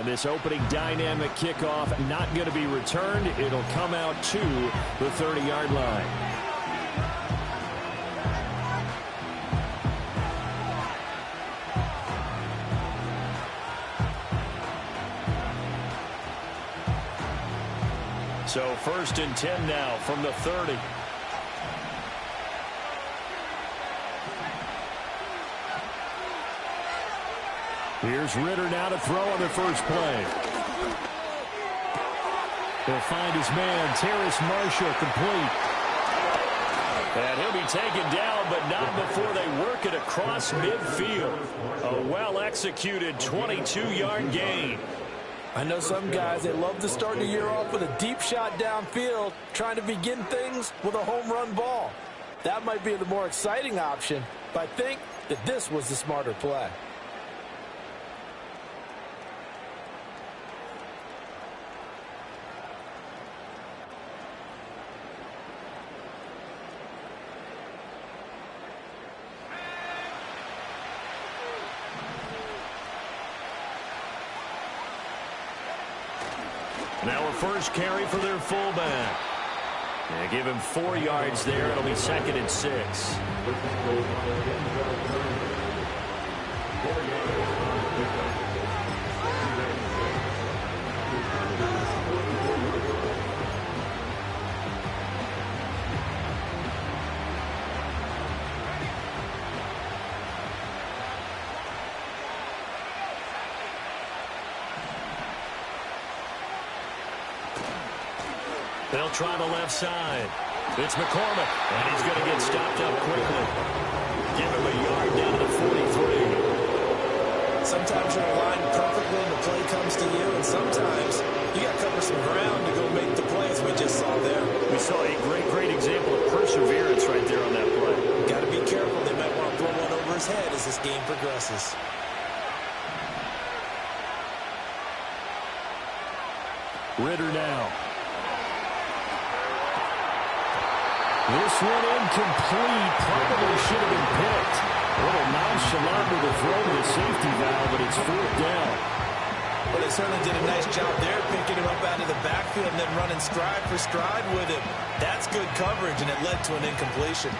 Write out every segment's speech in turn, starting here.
And this opening dynamic kickoff not going to be returned. It'll come out to the 30-yard line. So 1st and 10 now from the 30. Here's Ritter now to throw on the first play. He'll find his man, Terrace Marshall, complete. And he'll be taken down, but not before they work it across midfield. A well-executed 22-yard gain. I know some guys, they love to start the year off with a deep shot downfield, trying to begin things with a home run ball. That might be the more exciting option, but I think that this was the smarter play. Now a first carry for their fullback. They give him 4 yards there. It'll be 2nd and 6. They'll try the left side. It's McCormick, and he's going to get stopped up quickly. Give him a yard down to the 43. Sometimes you're aligned perfectly and the play comes to you, and sometimes you got to cover some ground to go make the plays we just saw there. We saw a great example of perseverance right there on that play. Got to be careful. They might want to throw one over his head as this game progresses. Ritter now. This one incomplete. Probably should have been picked. A little nonchalant with a throw to the safety valve, but it's 4th down. Well, they certainly did a nice job there, picking him up out of the backfield and then running stride for stride with him. That's good coverage, and it led to an incompletion.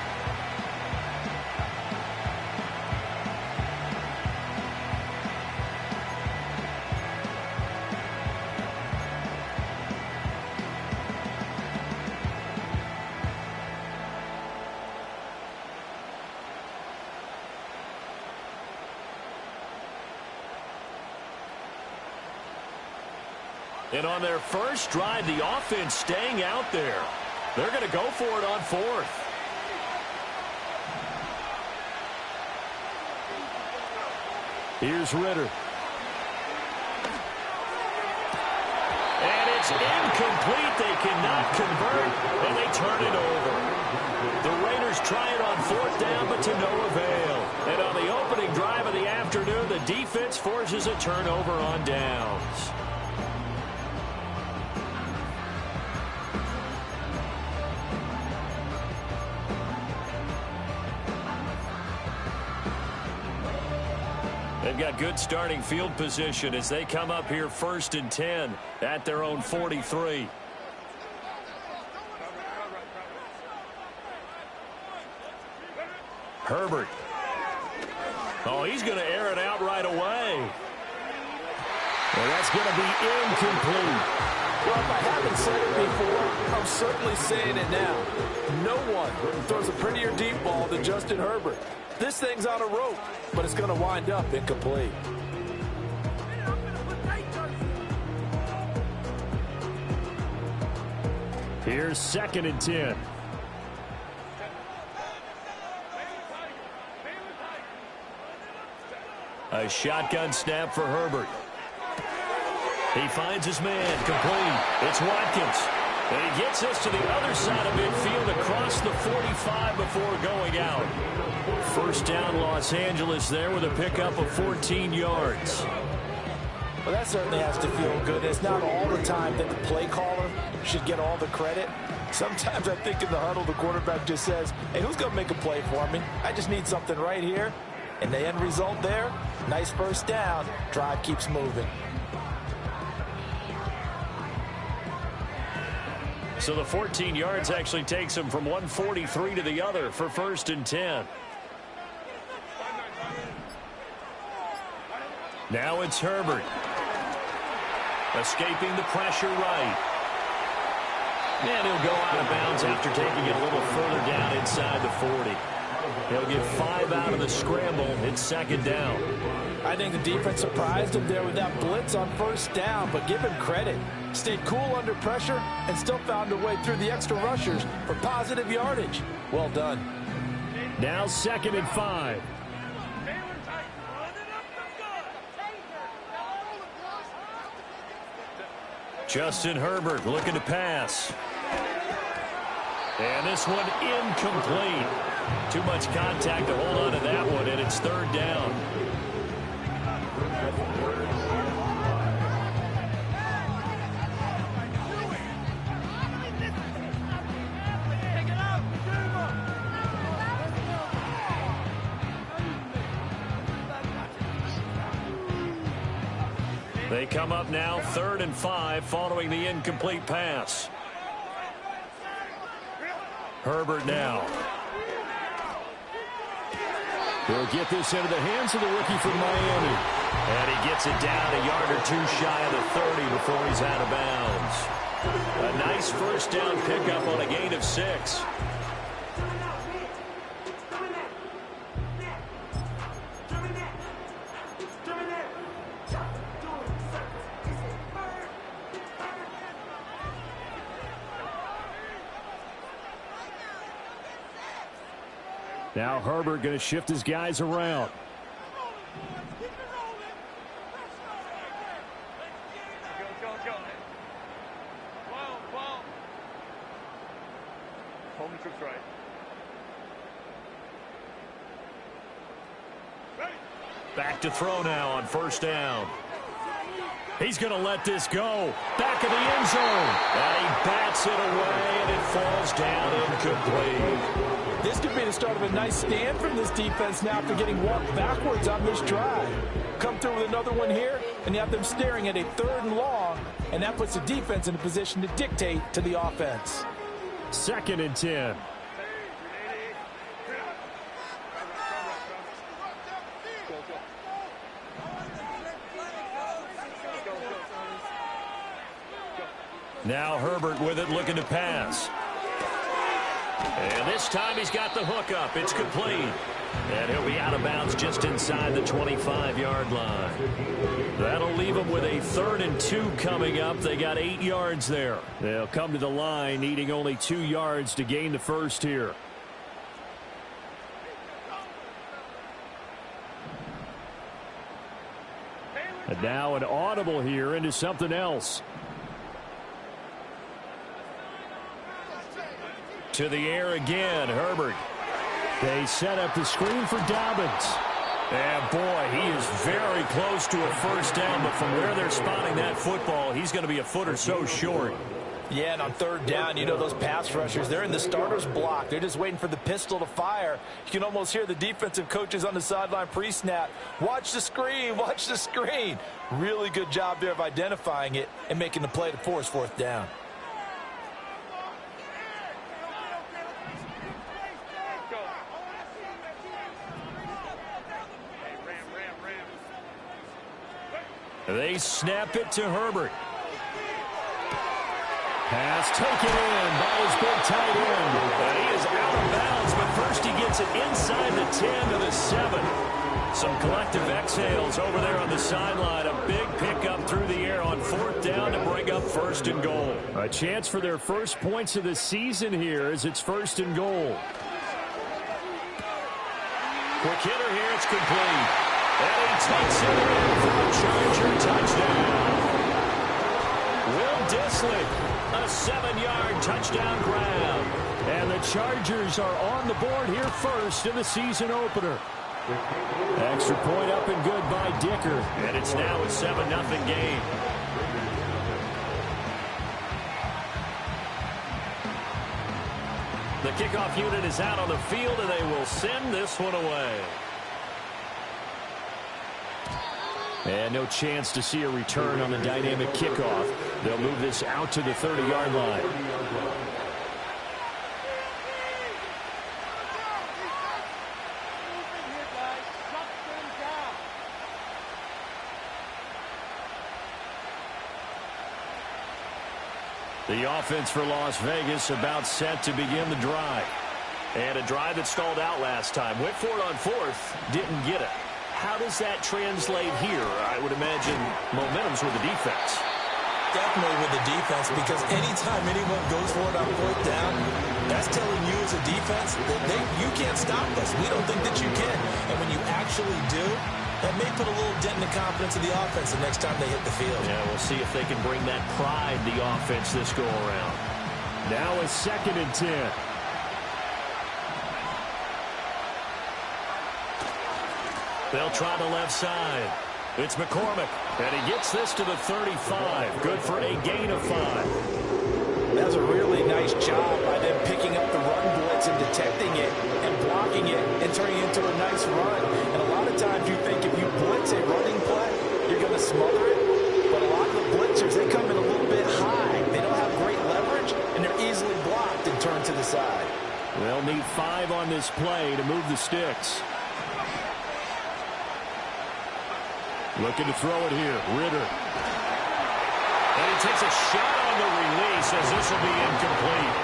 And on their first drive, the offense staying out there. They're going to go for it on 4th. Here's Ritter. And it's incomplete. They cannot convert, and they turn it over. The Raiders try it on 4th down, but to no avail. And on the opening drive of the afternoon, the defense forces a turnover on downs. They've got good starting field position as they come up here 1st and 10 at their own 43. Herbert. Oh, he's going to air it out right away. Well, that's going to be incomplete. Well, if I haven't said it before, I'm certainly saying it now. No one throws a prettier deep ball than Justin Herbert. This thing's on a rope, but it's going to wind up incomplete. Here's 2nd and 10. A shotgun snap for Herbert. He finds his man, complete. It's Watkins. And he gets us to the other side of midfield across the 45 before going out. 1st down, Los Angeles there with a pickup of 14 yards. Well, that certainly has to feel good. It's not all the time that the play caller should get all the credit. Sometimes I think in the huddle, the quarterback just says, hey, who's going to make a play for me? I just need something right here. And the end result there, nice 1st down. Drive keeps moving. So the 14 yards actually takes him from 143 to the other for 1st and 10. Now it's Herbert. Escaping the pressure right. And he'll go out of bounds after taking it a little further down inside the 40. He'll get 5 out of the scramble. It's 2nd down. I think the defense surprised him there with that blitz on 1st down, but give him credit. Stayed cool under pressure and still found a way through the extra rushers for positive yardage. Well done. Now 2nd and 5. Justin Herbert looking to pass. And this one incomplete. Too much contact to hold on to that one, and it's 3rd down. They come up now 3rd and 5 following the incomplete pass. Herbert now. He'll get this into the hands of the rookie from Miami. And he gets it down a yard or 2 shy of the 30 before he's out of bounds. A nice 1st down pickup on a gain of 6. Now Herbert going to shift his guys around. Home troops right. Back to throw now on 1st down. He's going to let this go. Back of the end zone. And he bats it away, and it falls down incomplete. This could be the start of a nice stand from this defense now after getting walked backwards on this drive. Come through with another one here, and you have them staring at a 3rd and long, and that puts the defense in a position to dictate to the offense. 2nd and 10. Now Herbert with it, looking to pass. And this time he's got the hook up. It's complete. And he'll be out of bounds just inside the 25-yard line. That'll leave them with a 3rd and 2 coming up. They got 8 yards there. They'll come to the line needing only 2 yards to gain the 1st here. And now an audible here into something else. To the air again, Herbert. They set up the screen for Dobbins. And boy, he is very close to a 1st down, but from where they're spotting that football, he's going to be a foot or so short. Yeah, and on 3rd down, you know those pass rushers, they're in the starter's block. They're just waiting for the pistol to fire. You can almost hear the defensive coaches on the sideline pre-snap. Watch the screen, watch the screen. Really good job there of identifying it and making the play to force 4th down. They snap it to Herbert. Pass taken in by his big tight end. And he is out of bounds, but first he gets it inside the 10 to the 7. Some collective exhales over there on the sideline. A big pickup through the air on 4th down to bring up 1st and goal. A chance for their first points of the season here as it's 1st and goal. Quick hitter here, it's complete. And he takes it in for a Charger touchdown. Will Dissly, a 7-yard touchdown grab. And the Chargers are on the board here first in the season opener. Extra point up and good by Dicker. And it's now a 7-0 game. The kickoff unit is out on the field, and they will send this one away. And no chance to see a return on the dynamic kickoff. They'll move this out to the 30-yard line. The offense for Las Vegas about set to begin the drive. And a drive that stalled out last time. Went for it on fourth, didn't get it. How does that translate here? I would imagine momentum's with the defense. Definitely with the defense, because anytime anyone goes for it on fourth down, that's telling you as a defense that you can't stop us. We don't think that you can. And when you actually do, that may put a little dent in the confidence of the offense the next time they hit the field. Yeah, we'll see if they can bring that pride, the offense, this go around. Now a 2nd and 10. They'll try the left side. It's McCormick, and he gets this to the 35. Good for a gain of 5. That's a really nice job by them picking up the run blitz and detecting it and blocking it and turning it into a nice run. And a lot of times you think if you blitz a running play, you're going to smother it. But a lot of the blitzers, they come in a little bit high. They don't have great leverage, and they're easily blocked and turned to the side. They'll need 5 on this play to move the sticks. Looking to throw it here. Ritter. And he takes a shot on the release as this will be incomplete.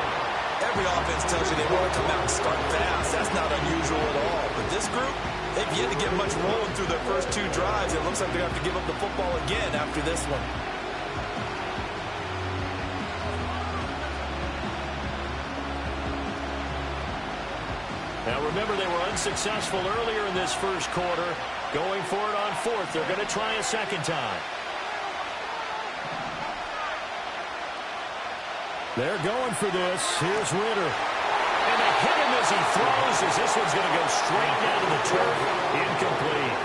Every offense tells you they want to come out and start fast. That's not unusual at all. But this group, they've yet to get much rolling through their first 2 drives. It looks like they're going to have to give up the football again after this one. Now remember, they were unsuccessful earlier in this first quarter. Going for it on fourth. They're going to try a second time. They're going for this. Here's Ritter. And they hit him as he throws, as this one's going to go straight down to the turf. Incomplete.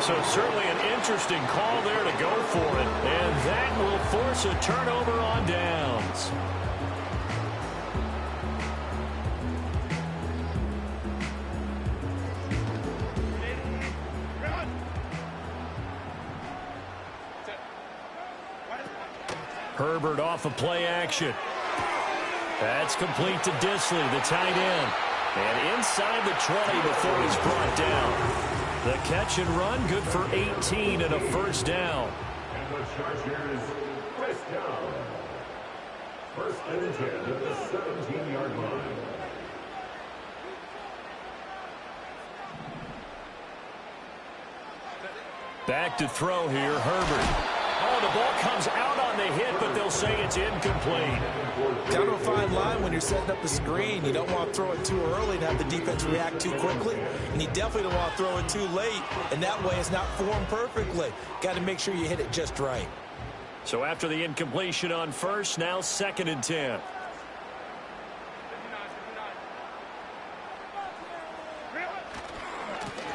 So certainly an interesting call there to go for it. And that will force a turnover on downs. Herbert off of play action. That's complete to Disley, the tight end. And inside the 20 before he's brought down. The catch and run, good for 18 and a first down. And the Chargers, first down. First and 10 at the 17-yard line. Back to throw here, Herbert. Oh, the ball comes out on the hit, but they'll say it's incomplete. Kind of a fine line when you're setting up a screen. You don't want to throw it too early and have the defense react too quickly. And you definitely don't want to throw it too late. And that way it's not formed perfectly. Got to make sure you hit it just right. So after the incompletion on first, now 2nd and 10.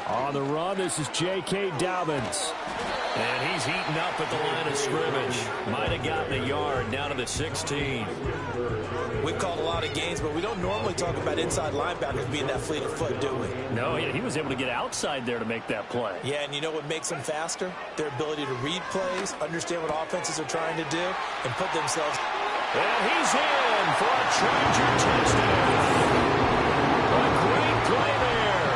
On the run, this is N.G.K. Dobbins. And he's heating up at the line of scrimmage. Might have gotten a yard down to the 16. We've called a lot of games, but we don't normally talk about inside linebackers being that fleet of foot, do we? No, he was able to get outside there to make that play. Yeah, and you know what makes them faster? Their ability to read plays, understand what offenses are trying to do, and put themselves... And he's in for a Charger touchdown. A great play there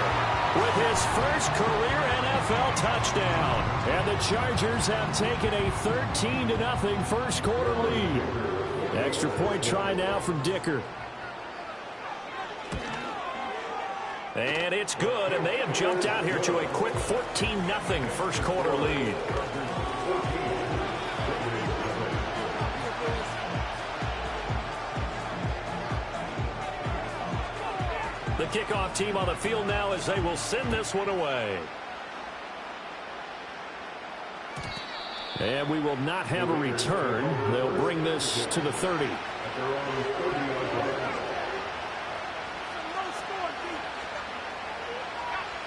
with his first career NFL touchdown. And the Chargers have taken a 13-0 first quarter lead. Extra point try now from Dicker. And it's good, and they have jumped out here to a quick 14-0 first quarter lead. The kickoff team on the field now as they will send this one away. And we will not have a return. They'll bring this to the 30.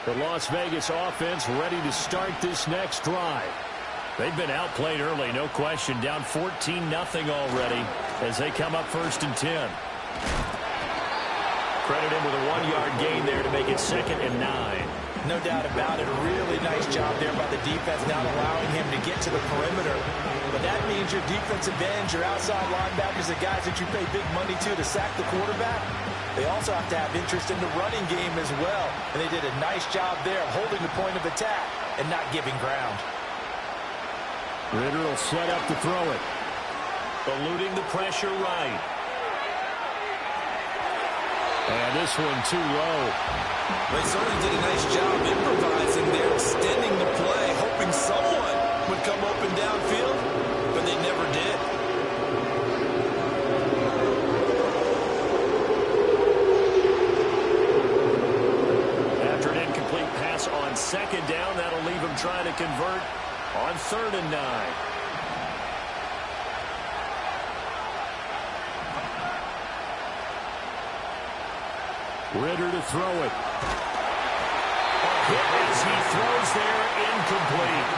The Las Vegas offense ready to start this next drive. They've been outplayed early, no question. Down 14-0 already as they come up 1st and 10. Credit him with a 1-yard gain there to make it 2nd and 9. No doubt about it. A really nice job there by the defense, not allowing him to get to the perimeter. But that means your defensive ends, your outside linebackers, the guys that you pay big money to sack the quarterback, they also have to have interest in the running game as well. And they did a nice job there of holding the point of attack and not giving ground. Ritter will set up to throw it. Eluding the pressure right. And this one too low. They certainly did a nice job improvising there, extending the play, hoping someone would come open downfield, but they never did. After an incomplete pass on second down, that'll leave him trying to convert on 3rd and 9. Ritter to throw it. A hit as he throws there, incomplete.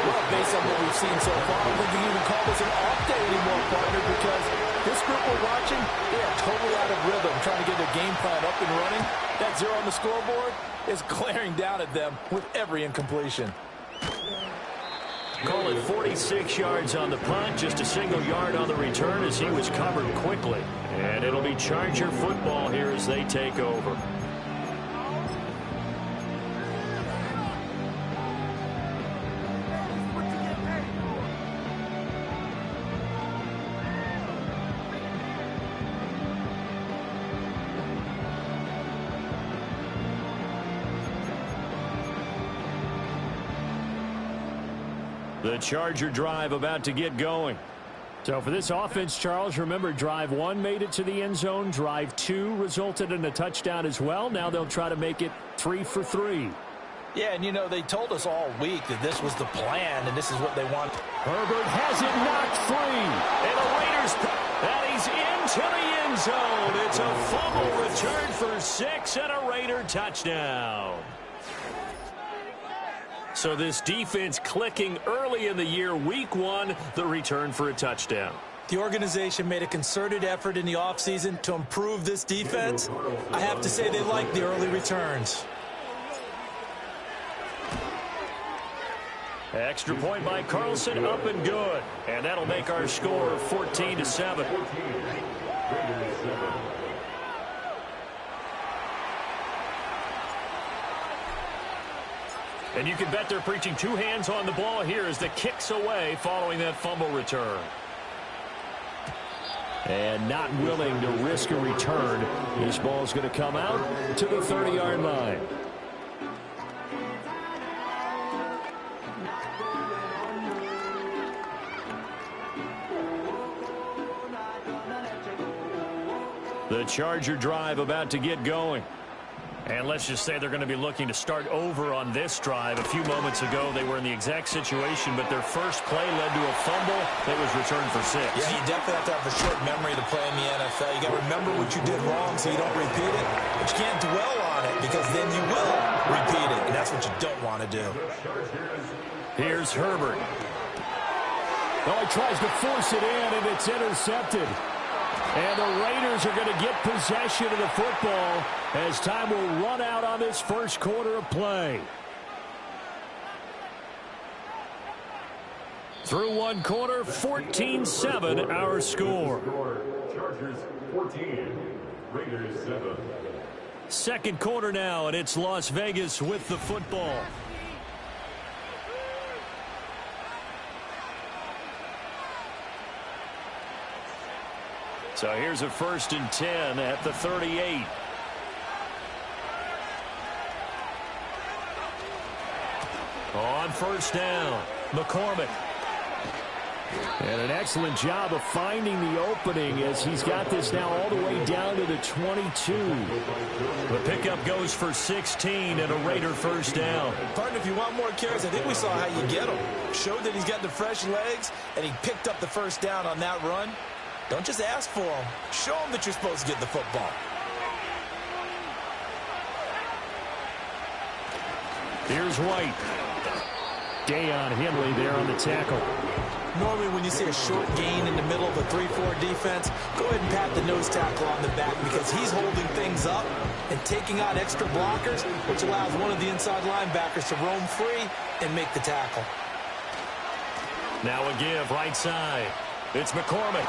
Well, based on what we've seen so far, I don't think you can even call this an off day anymore, partner, because this group we're watching, they are totally out of rhythm, trying to get their game plan up and running. That 0 on the scoreboard is glaring down at them with every incompletion. Call it 46 yards on the punt, just a single yard on the return as he was covered quickly. And it'll be Charger football here as they take over. The Charger drive about to get going. So for this offense, Charles, remember drive 1 made it to the end zone. Drive 2 resulted in a touchdown as well. Now they'll try to make it 3 for 3. Yeah, and you know, they told us all week that this was the plan and this is what they want. Herbert has it knocked free. And the Raiders, and he's into the end zone. It's a fumble return for 6 and a Raider touchdown. So this defense clicking early in the year, week 1, the return for a touchdown. The organization made a concerted effort in the offseason to improve this defense. I have to say they like the early returns. Extra point by Carlson, up and good. And that'll make our score 14-7. And you can bet they're preaching 2 hands on the ball here as the kick's away following that fumble return. And not willing to risk a return. This ball's going to come out to the 30-yard line. The Charger drive about to get going. And let's just say they're going to be looking to start over on this drive. A few moments ago, they were in the exact situation, but their first play led to a fumble that was returned for 6. Yeah, you definitely have to have a short memory to play in the NFL. You got to remember what you did wrong so you don't repeat it. But you can't dwell on it because then you will repeat it, and that's what you don't want to do. Here's Herbert. Oh, he tries to force it in, and it's intercepted. And the Raiders are going to get possession of the football as time will run out on this first quarter of play. Through 1 quarter, 14-7 our score. Chargers 14, Raiders 7. Second quarter now, and it's Las Vegas with the football. So here's a 1st and 10 at the 38. On 1st down, McCormick. And an excellent job of finding the opening as he's got this now all the way down to the 22. The pickup goes for 16 and a Raider 1st down. Partner, if you want more carries, I think we saw how you get him. Showed that he's got the fresh legs, and he picked up the 1st down on that run. Don't just ask for him. Show him that you're supposed to get the football. Here's White. Deion Henley there on the tackle. Normally when you see a short gain in the middle of a 3-4 defense, go ahead and pat the nose tackle on the back because he's holding things up and taking on extra blockers, which allows one of the inside linebackers to roam free and make the tackle. Now a give right side. It's McCormick.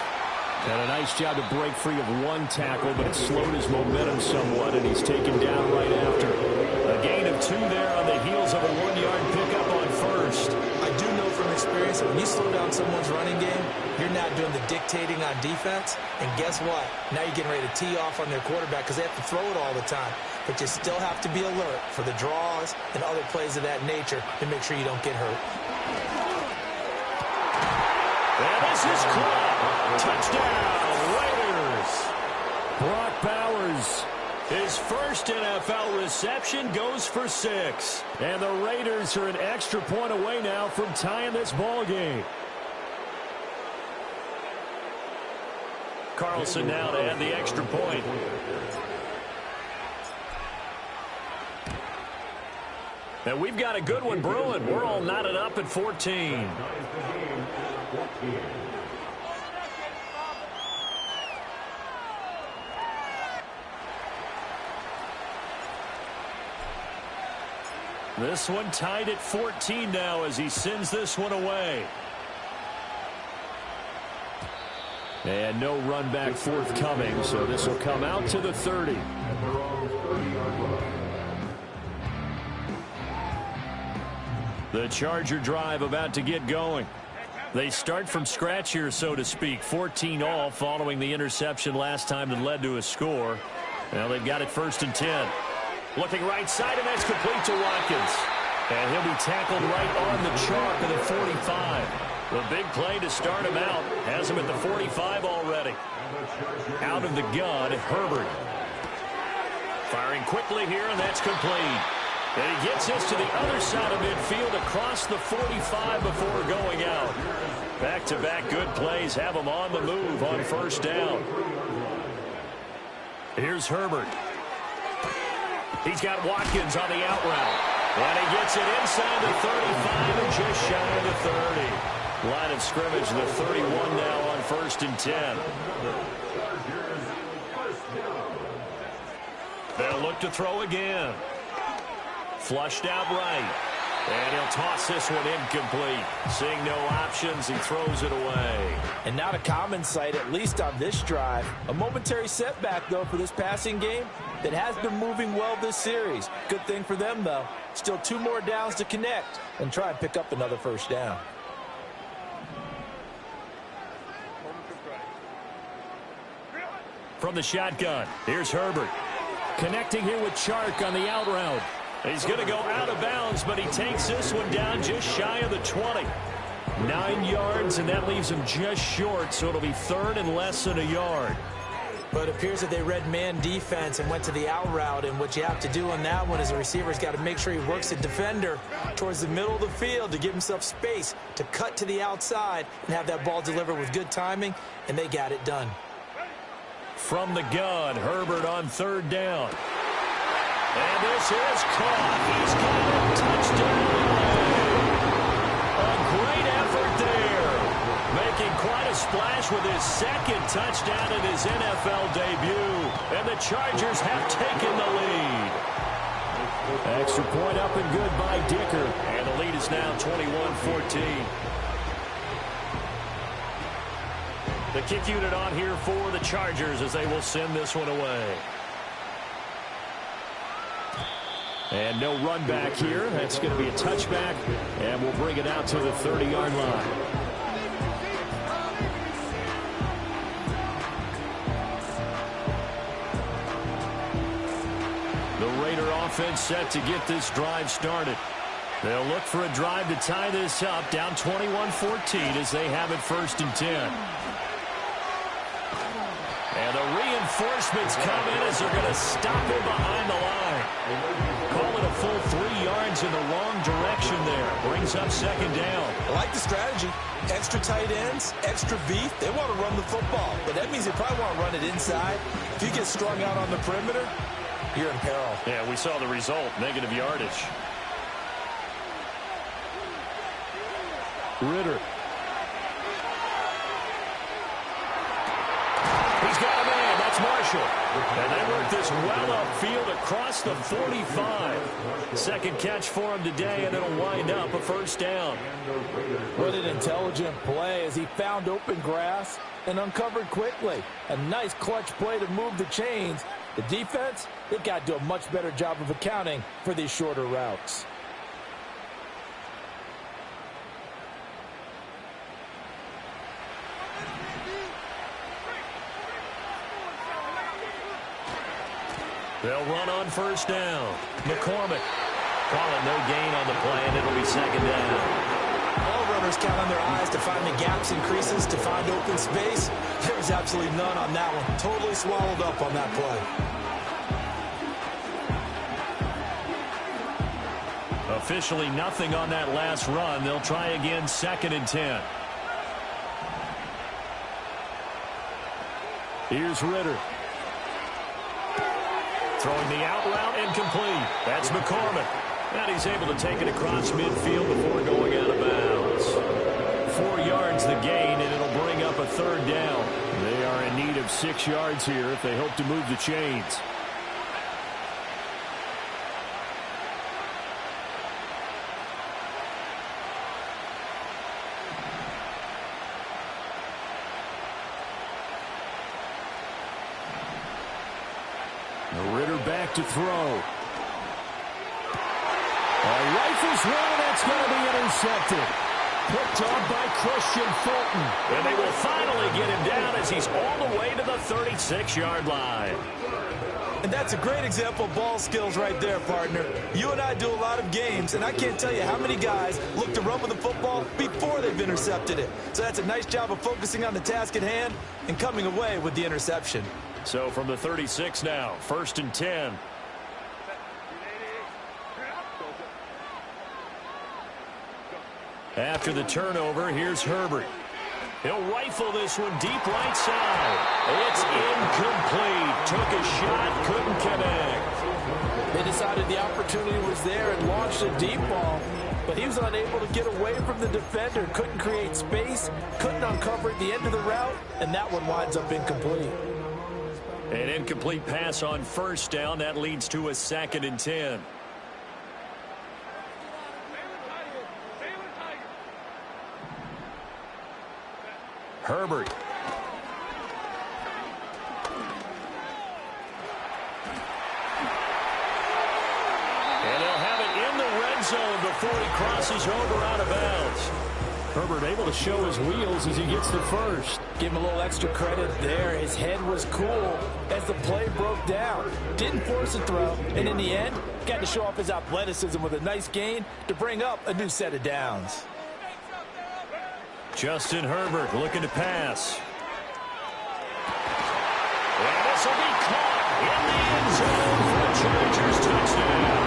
And a nice job to break free of one tackle, but it slowed his momentum somewhat, and he's taken down right after. A gain of 2 there on the heels of a 1-yard pickup on first. I do know from experience that when you slow down someone's running game, you're not doing the dictating on defense. And guess what? Now you're getting ready to tee off on their quarterback because they have to throw it all the time. But you still have to be alert for the draws and other plays of that nature to make sure you don't get hurt. And this is caught. Touchdown, Raiders. Brock Bowers. His first NFL reception goes for 6. And the Raiders are an extra point away now from tying this ball game. Carlson now to add the extra point. And we've got a good one brewing. We're all knotted up at 14. This one tied at 14 now as he sends this one away. And no run back forthcoming, so this will come out to the 30. The Charger drive about to get going. They start from scratch here, so to speak. 14 all following the interception last time that led to a score. Now they've got it 1st and 10. Looking right side, and that's complete to Watkins. And he'll be tackled right on the chalk of the 45. The big play to start him out has him at the 45 already. Out of the gun, Herbert. Firing quickly here, and that's complete. And he gets us to the other side of midfield across the 45 before going out. Back-to-back good plays have him on the move on 1st down. Here's Herbert. He's got Watkins on the out route. And he gets it inside the 35 and just shy of the 30. Line of scrimmage, the 31 now on 1st and 10. They'll look to throw again. Flushed out right. And he'll toss this one incomplete. Seeing no options, he throws it away. And not a common sight, at least on this drive. A momentary setback, though, for this passing game that has been moving well this series. Good thing for them, though. Still 2 more downs to connect and try and pick up another 1st down. From the shotgun, here's Herbert. Connecting here with Chark on the out route. He's going to go out of bounds, but he takes this one down just shy of the 20. 9 yards, and that leaves him just short, so it'll be 3rd and less than a yard. But it appears that they read man defense and went to the out route, and what you have to do on that one is the receiver's got to make sure he works the defender towards the middle of the field to give himself space to cut to the outside and have that ball delivered with good timing, and they got it done. From the gun, Herbert on 3rd down. And this is caught. He's got a touchdown. A great effort there. Making quite a splash with his 2nd touchdown in his NFL debut. And the Chargers have taken the lead. Extra point up and good by Dicker. And the lead is now 21-14. The kick unit on here for the Chargers as they will send this one away. And no run back here. That's going to be a touchback, and we'll bring it out to the 30-yard line. The Raider offense set to get this drive started. They'll look for a drive to tie this up, down 21-14 as they have it 1st and 10. And the reinforcements come in as they're going to stop him behind the line. Call it a full 3 yards in the wrong direction there. Brings up 2nd down. I like the strategy. Extra tight ends, extra beef. They want to run the football, but that means they probably want to run it inside. If you get strung out on the perimeter, you're in peril. Yeah, we saw the result, negative yardage. Ritter. He's got a man. That's Marshall. And they work this well upfield across the 45. Second catch for him today, and it'll wind up a first down. What an intelligent play as he found open grass and uncovered quickly. A nice clutch play to move the chains. The defense, they've got to do a much better job of accounting for these shorter routes. They'll run on first down. McCormick calling no gain on the play, and it'll be second down. All runners count on their eyes to find the gaps and creases, to find open space. There's absolutely none on that one. Totally swallowed up on that play. Officially nothing on that last run. They'll try again, 2nd and 10. Here's Ritter. Throwing the out route incomplete. That's McCormick. And he's able to take it across midfield before going out of bounds. 4 yards the gain, and it'll bring up a third down. They are in need of 6 yards here if they hope to move the chains. Ritter back to throw. Rifles one, and that's going to be intercepted. Picked up by Christian Fulton. And they will finally get him down as he's all the way to the 36-yard line. And that's a great example of ball skills right there, partner. You and I do a lot of games, and I can't tell you how many guys look to run with the football before they've intercepted it. So that's a nice job of focusing on the task at hand and coming away with the interception. So from the 36 now, 1st and 10. After the turnover, here's Herbert. He'll rifle this one deep right side. It's incomplete. Took a shot, couldn't connect. They decided the opportunity was there and launched a deep ball, but he was unable to get away from the defender. Couldn't create space, couldn't uncover at the end of the route, and that one winds up incomplete. An incomplete pass on first down. That leads to a 2nd and 10. Herbert. And they'll have it in the red zone before he crosses over out of bounds. Herbert able to show his wheels as he gets the first. Give him a little extra credit there. His head was cool as the play broke down. Didn't force a throw, and in the end, got to show off his athleticism with a nice gain to bring up a new set of downs. Justin Herbert looking to pass. And this will be caught in the end zone for a Chargers touchdown.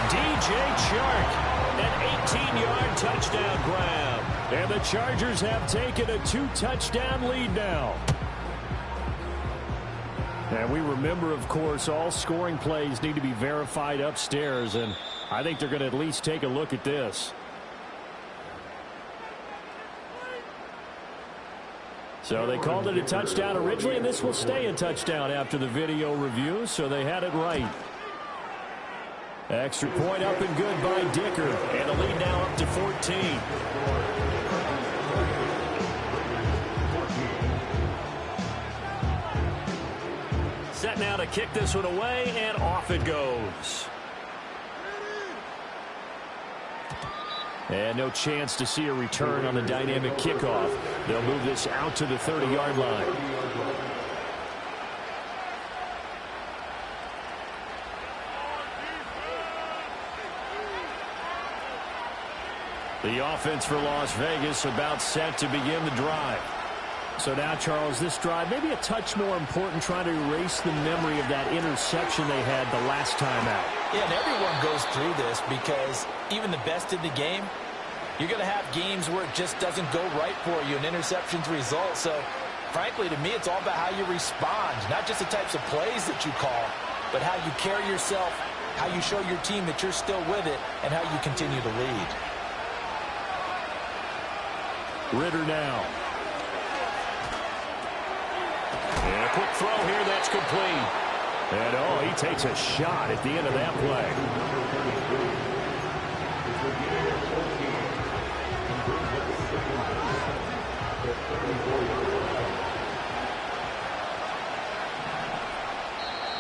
DJ Chark. An 18-yard touchdown grab. And the Chargers have taken a 2-touchdown lead now. And we remember, of course, all scoring plays need to be verified upstairs, and I think they're going to at least take a look at this. So they called it a touchdown originally, and this will stay a touchdown after the video review, so they had it right. Extra point up and good by Dicker. And the lead now up to 14. Set now to kick this one away, and off it goes. And no chance to see a return on the dynamic kickoff. They'll move this out to the 30-yard line. The offense for Las Vegas about set to begin the drive. So now, Charles, this drive maybe a touch more important, trying to erase the memory of that interception they had the last time out. Yeah, and everyone goes through this because even the best in the game, you're going to have games where it just doesn't go right for you, and interceptions result. So, frankly, to me, it's all about how you respond, not just the types of plays that you call, but how you carry yourself, how you show your team that you're still with it, and how you continue to lead. Ritter now. And quick throw here that's complete. And, oh, he takes a shot at the end of that play.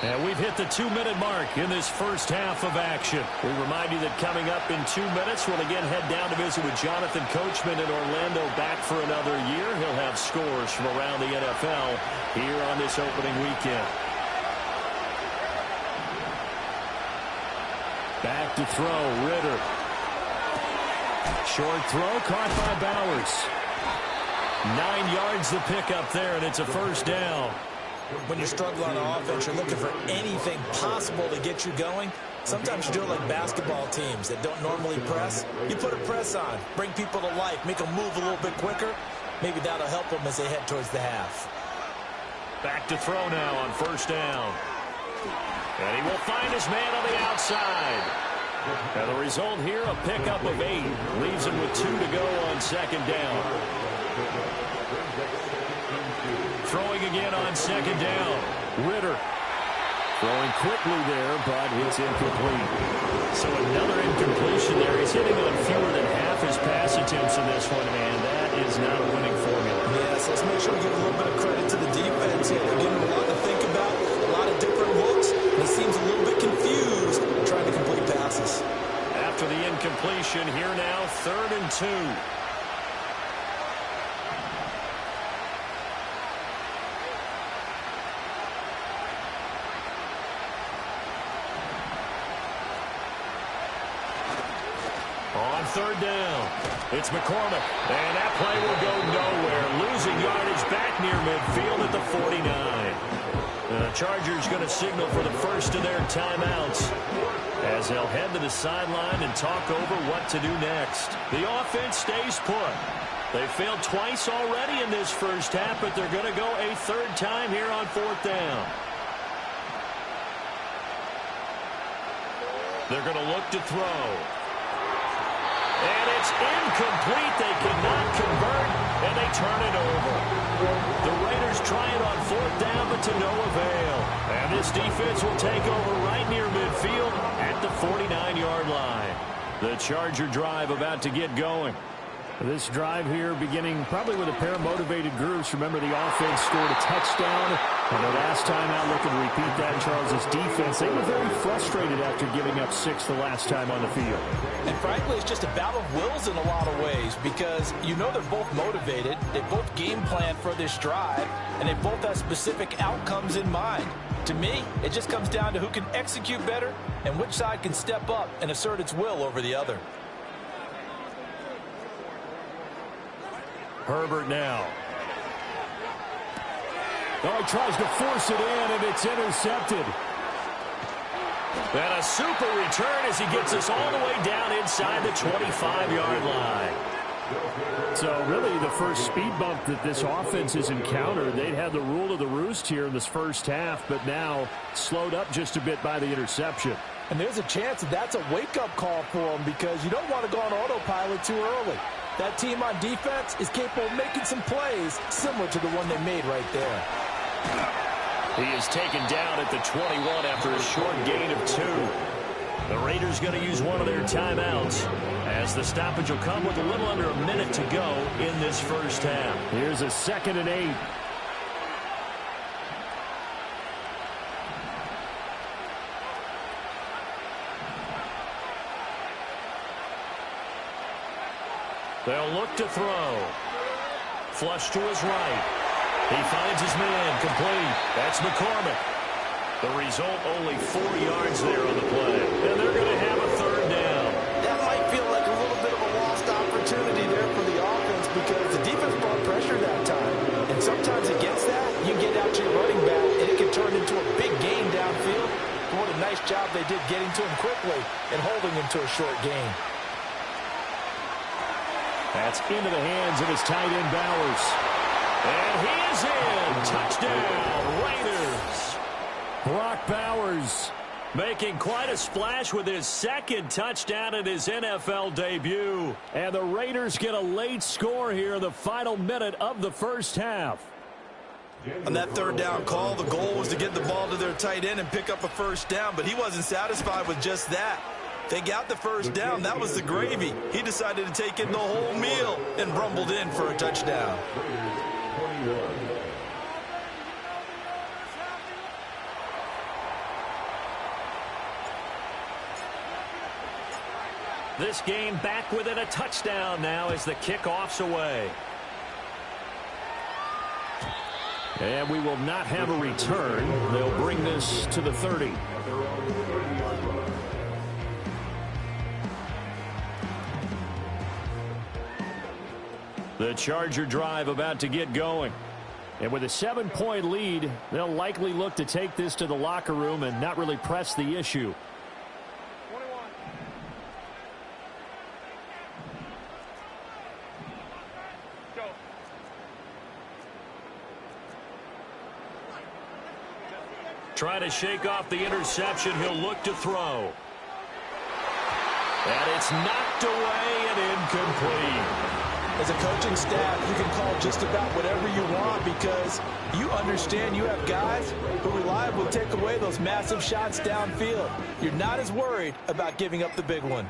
And we've hit the 2-minute mark in this first half of action. We remind you that coming up in 2 minutes, we'll again head down to visit with Jonathan Coachman in Orlando, back for another year. He'll have scores from around the NFL here on this opening weekend. Back to throw, Ritter. Short throw, caught by Bowers. 9 yards the pickup there, and it's a first down. When you struggle on offense, you're looking for anything possible to get you going. Sometimes you do it like basketball teams that don't normally press. You put a press on, bring people to life, make them move a little bit quicker. Maybe that'll help them as they head towards the half. Back to throw now on first down. And he will find his man on the outside. And the result here, a pickup of 8. Leaves him with 2 to go on second down. Throwing again on second down. Ritter. Throwing quickly there, but it's incomplete. So another incompletion there. He's hitting on fewer than half his pass attempts in this one, and that is not a winning formula. Yes, let's make sure we give a little bit of credit to the defense here. They're giving him a lot to think about, a lot of different looks. He seems a little bit confused trying to complete passes. After the incompletion, here now, 3rd and 2. On 3rd down, it's McCormick, and that play will go nowhere. Losing yardage back near midfield at the 49. The Chargers going to signal for the first of their timeouts as they'll head to the sideline and talk over what to do next. The offense stays put. They failed twice already in this first half, but they're going to go a 3rd time here on 4th down. They're going to look to throw. And it's incomplete. They cannot convert, and they turn it over. The Raiders try it on 4th down, but to no avail. And this defense will take over right near midfield at the 49-yard line. The Charger drive about to get going. This drive here beginning probably with a pair of motivated groups. Remember, the offense scored a touchdown. And the last time out, looking to repeat that in Charles' defense. They were very frustrated after giving up 6 the last time on the field. And frankly, it's just a battle of wills in a lot of ways because you know they're both motivated. They both game plan for this drive, and they both have specific outcomes in mind. To me, it just comes down to who can execute better and which side can step up and assert its will over the other. Herbert now. Oh, he tries to force it in, and it's intercepted. And a super return as he gets us all the way down inside the 25-yard line. So really the first speed bump that this offense has encountered, they'd had the rule of the roost here in this first half, but now slowed up just a bit by the interception. And there's a chance that that's a wake-up call for them because you don't want to go on autopilot too early. That team on defense is capable of making some plays similar to the one they made right there. He is taken down at the 21 after a short gain of 2. The Raiders going to use one of their timeouts as the stoppage will come with a little under a minute to go in this first half. Here's a 2nd and 8. They'll look to throw. Flush to his right. He finds his man complete. That's McCormick. The result, only 4 yards there on the play. And they're going to have a 3rd down. That might feel like a little bit of a lost opportunity there for the offense because the defense brought pressure that time. And sometimes against that, you get out to your running back, and it can turn into a big gain downfield. But what a nice job they did getting to him quickly and holding him to a short gain. That's into the hands of his tight end, Bowers. And he is in. Touchdown, Raiders. Brock Bowers making quite a splash with his 2nd touchdown in his NFL debut. And the Raiders get a late score here in the final minute of the first half. On that third down call, the goal was to get the ball to their tight end and pick up a first down, but he wasn't satisfied with just that. They got the first down. That was the gravy. He decided to take in the whole meal and rumbled in for a touchdown. This game back within a touchdown now as the kickoff's away. And we will not have a return. They'll bring this to the 30. The Charger drive about to get going. And with a 7-point lead, they'll likely look to take this to the locker room and not really press the issue. Trying to shake off the interception. He'll look to throw. And it's knocked away and incomplete. As a coaching staff, you can call just about whatever you want because you understand you have guys who reliably take away those massive shots downfield. You're not as worried about giving up the big one.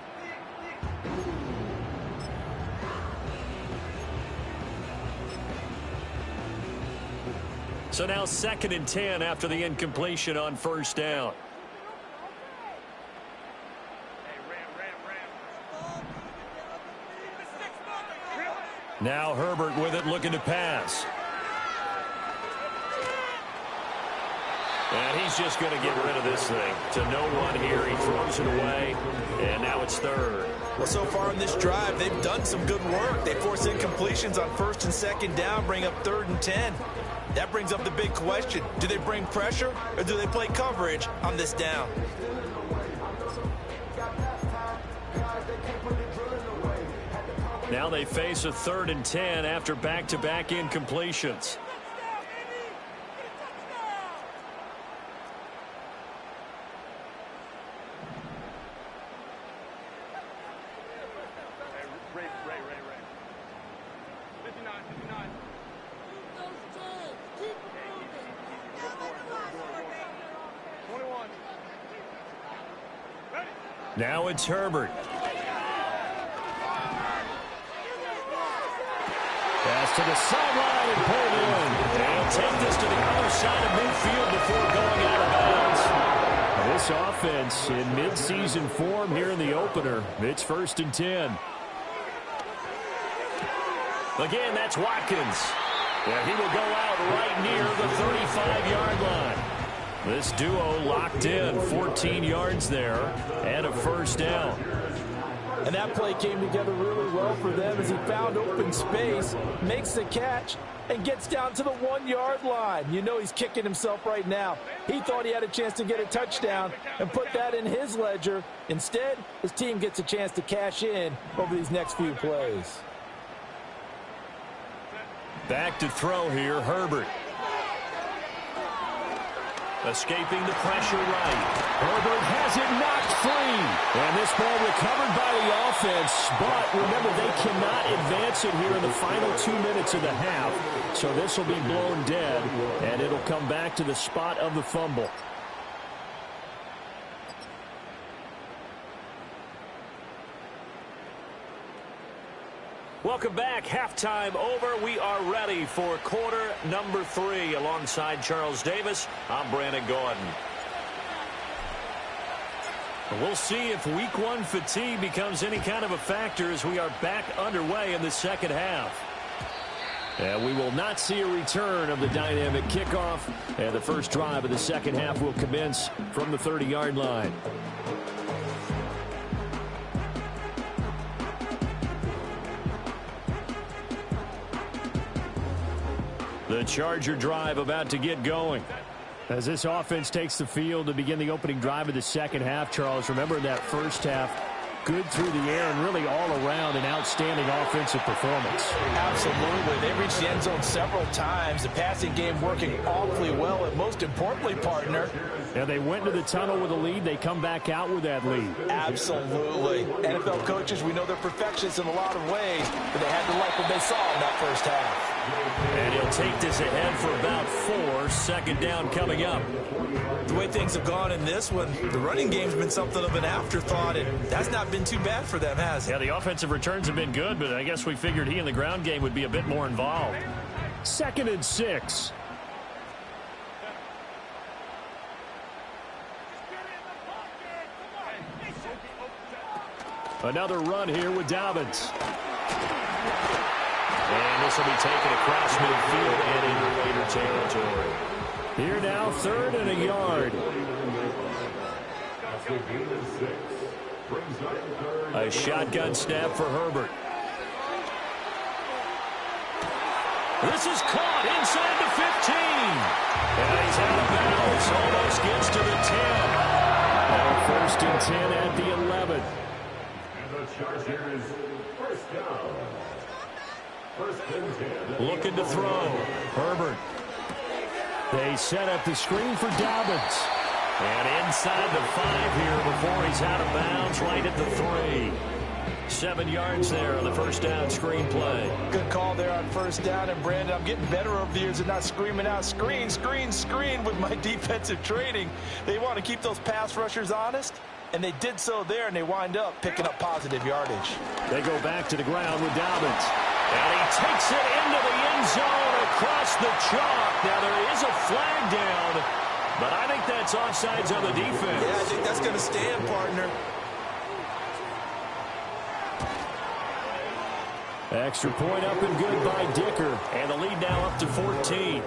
So now 2nd and 10 after the incompletion on first down. Now Herbert with it, looking to pass. And he's just going to get rid of this thing to no one here. He throws it away, and now it's 3rd. Well, so far in this drive, they've done some good work. They force incompletions on 1st and 2nd down, bring up 3rd and 10. That brings up the big question. Do they bring pressure or do they play coverage on this down? Now they face a 3rd and 10 after back-to-back incompletions. Now it's Herbert. Pass to the sideline and pulled in. They'll take this to the other side of midfield before going out of bounds. This offense in midseason form here in the opener. It's 1st and 10. Again, that's Watkins. And he will go out right near the 35-yard line. This duo locked in, 14 yards there, and a first down. And that play came together really well for them as he found open space, makes the catch, and gets down to the 1-yard line. You know he's kicking himself right now. He thought he had a chance to get a touchdown and put that in his ledger. Instead, his team gets a chance to cash in over these next few plays. Back to throw here, Herbert. Escaping the pressure right. Herbert has it knocked free. And this ball recovered by the offense. But remember, they cannot advance it here in the final 2 minutes of the half. So this will be blown dead, and it'll come back to the spot of the fumble. Welcome back. Halftime over. We are ready for quarter number 3. Alongside Charles Davis, I'm Brandon Gordon. We'll see if week 1 fatigue becomes any kind of a factor as we are back underway in the second half. And we will not see a return of the dynamic kickoff. And the first drive of the second half will commence from the 30-yard line. The Charger drive about to get going. As this offense takes the field to begin the opening drive of the second half, Charles, remember that first half, good through the air and really all around an outstanding offensive performance. Absolutely. They reached the end zone several times. The passing game working awfully well, and most importantly, partner, and they went to the tunnel with a lead. They come back out with that lead. Absolutely. NFL coaches, we know they're perfectionists in a lot of ways, but they had to like what they saw in that first half. And he'll They'll take this ahead for about 4. Second down coming up. The way things have gone in this one, the running game's been something of an afterthought, and that's not been too bad for them, has it? Yeah, the offensive returns have been good, but I guess we figured he in the ground game would be a bit more involved. 2nd and 6. Another run here with Dobbins. And this will be taken across midfield and into Raider territory. Here now, 3rd and a yard. A shotgun snap for Herbert. This is caught inside the 15. And he's out of bounds. Almost gets to the 10. Now 1st and 10 at the 11. And the Chargers, first down. 1st and 10. Looking to throw. Herbert. They set up the screen for Dobbins. And inside the 5 here before he's out of bounds, right at the 3. 7 yards there on the first down screen play. Good call there on first down. And, Brandon, I'm getting better over the years at not screaming out, screen, screen, screen with my defensive training. They want to keep those pass rushers honest, and they did so there, and they wind up picking up positive yardage. They go back to the ground with Dobbins. And he takes it into the end zone across the chalk. Now, there is a flag down, but I think that's offsides on the defense. Yeah, I think that's going to stand, partner. Extra point up and good by Dicker. And the lead now up to 14.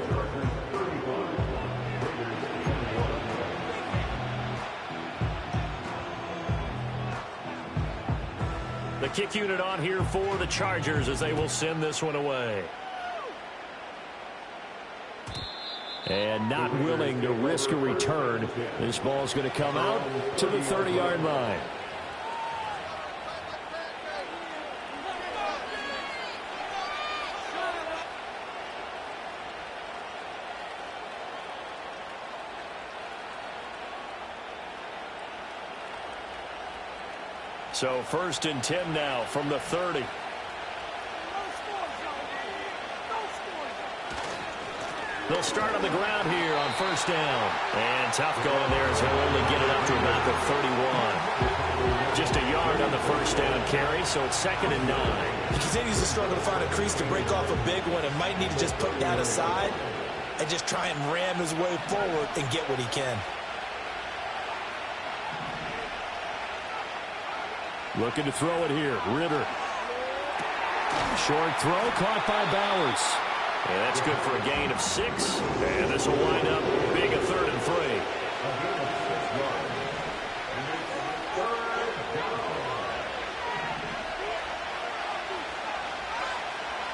The kick unit on here for the Chargers as they will send this one away. And not willing to risk a return. This ball's going to come out to the 30-yard line. So 1st and 10 now from the 30. They'll start on the ground here on first down. And tough going there as he'll only get it up to about the 31. Just a yard on the first down carry, so it's 2nd and 9. He continues to struggle to find a crease to break off a big one and might need to just put that aside and just try and ram his way forward and get what he can. Looking to throw it here. Ritter. Short throw caught by Bowers. And that's good for a gain of 6. And this will wind up big, a 3rd and 3.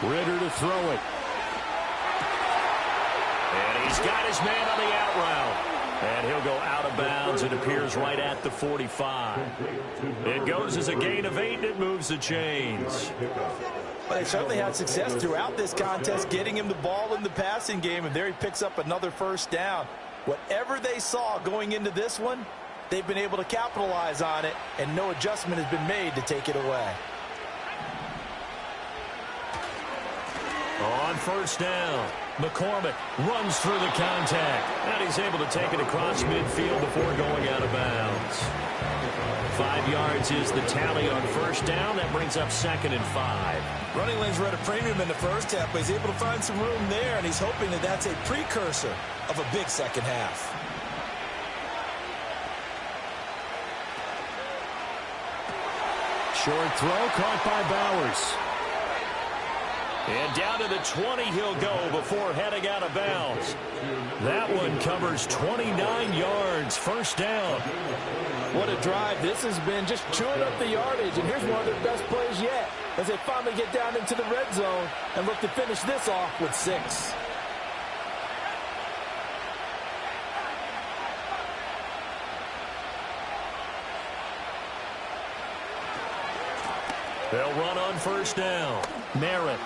Ritter to throw it. And he's got his man on the out route. And he'll go out of bounds. It appears right at the 45. It goes as a gain of 8, and it moves the chains. Well, they certainly had success throughout this contest getting him the ball in the passing game, and there he picks up another first down. Whatever they saw going into this one, they've been able to capitalize on it, and no adjustment has been made to take it away. On first down, McCormick runs through the contact. And he's able to take it across midfield before going out of bounds. 5 yards is the tally on first down. That brings up 2nd and 5. Running lanes were at a premium in the first half, but he's able to find some room there, and he's hoping that that's a precursor of a big second half. Short throw caught by Bowers. And down to the 20 he'll go before heading out of bounds. That one covers 29 yards. First down. What a drive this has been, just chewing up the yardage. And here's one of their best plays yet as they finally get down into the red zone and look to finish this off with 6. They'll run on first down. Merritt.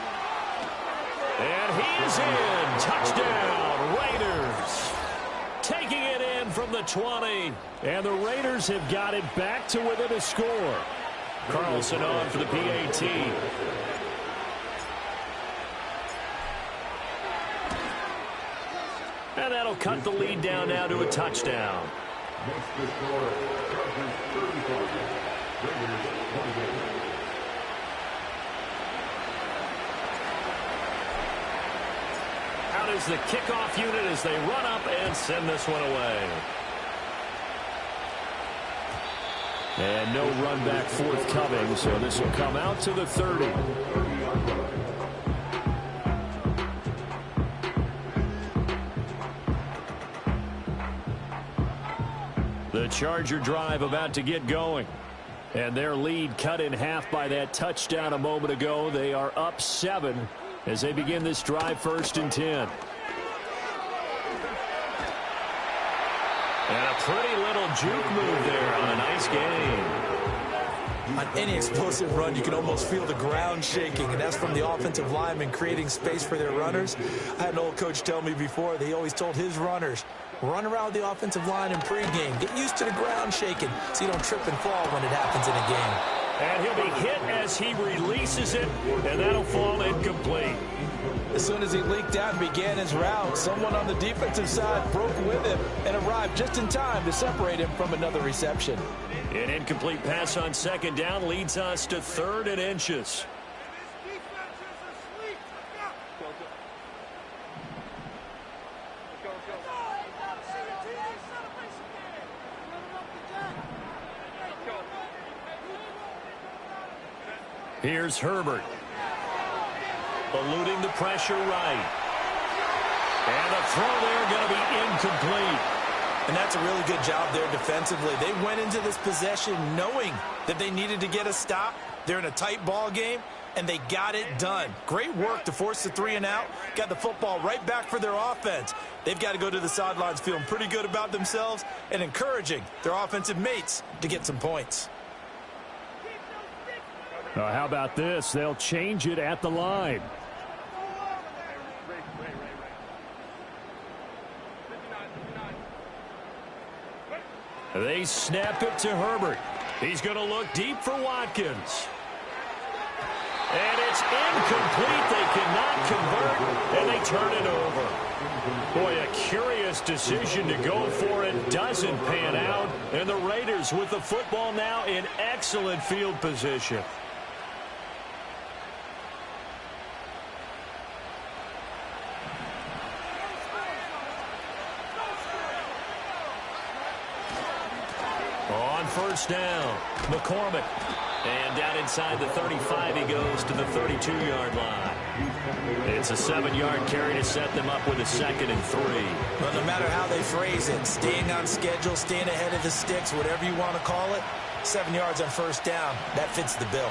And he is in. Touchdown, Raiders. Taking it in from the 20. And the Raiders have got it back to within a score. Carlson on for the PAT. And that'll cut the lead down now to a touchdown. Makes the score, Chargers 35, Raiders 28. Out is the kickoff unit as they run up and send this one away. And no run back forthcoming, so this will come out to the 30. The Charger drive about to get going. And their lead cut in half by that touchdown a moment ago. They are up 7 as they begin this drive, 1st and 10. And a pretty little juke move there on a nice game. On any explosive run, you can almost feel the ground shaking, and that's from the offensive linemen creating space for their runners. I had an old coach tell me before, he always told his runners, run around the offensive line in pregame. Get used to the ground shaking so you don't trip and fall when it happens in a game. And he'll be hit as he releases it, and that'll fall incomplete. As soon as he leaked out and began his route, someone on the defensive side broke with him and arrived just in time to separate him from another reception. An incomplete pass on 2nd down leads us to 3rd and inches. Here's Herbert. Eluding the pressure right. And the throw there going to be incomplete. And that's a really good job there defensively. They went into this possession knowing that they needed to get a stop. They're in a tight ball game, and they got it done. Great work to force the 3 and out. Got the football right back for their offense. They've got to go to the sidelines feeling pretty good about themselves and encouraging their offensive mates to get some points. How about this? They'll change it at the line. They snap it to Herbert. He's going to look deep for Watkins. And it's incomplete. They cannot convert, and they turn it over. Boy, a curious decision to go for it. Doesn't pan out. And the Raiders with the football now in excellent field position. On 1st down, McCormick. And down inside the 35, he goes to the 32-yard line. It's a 7-yard carry to set them up with a 2nd and 3. Well, no matter how they phrase it, staying on schedule, staying ahead of the sticks, whatever you want to call it, 7 yards on 1st down, that fits the bill.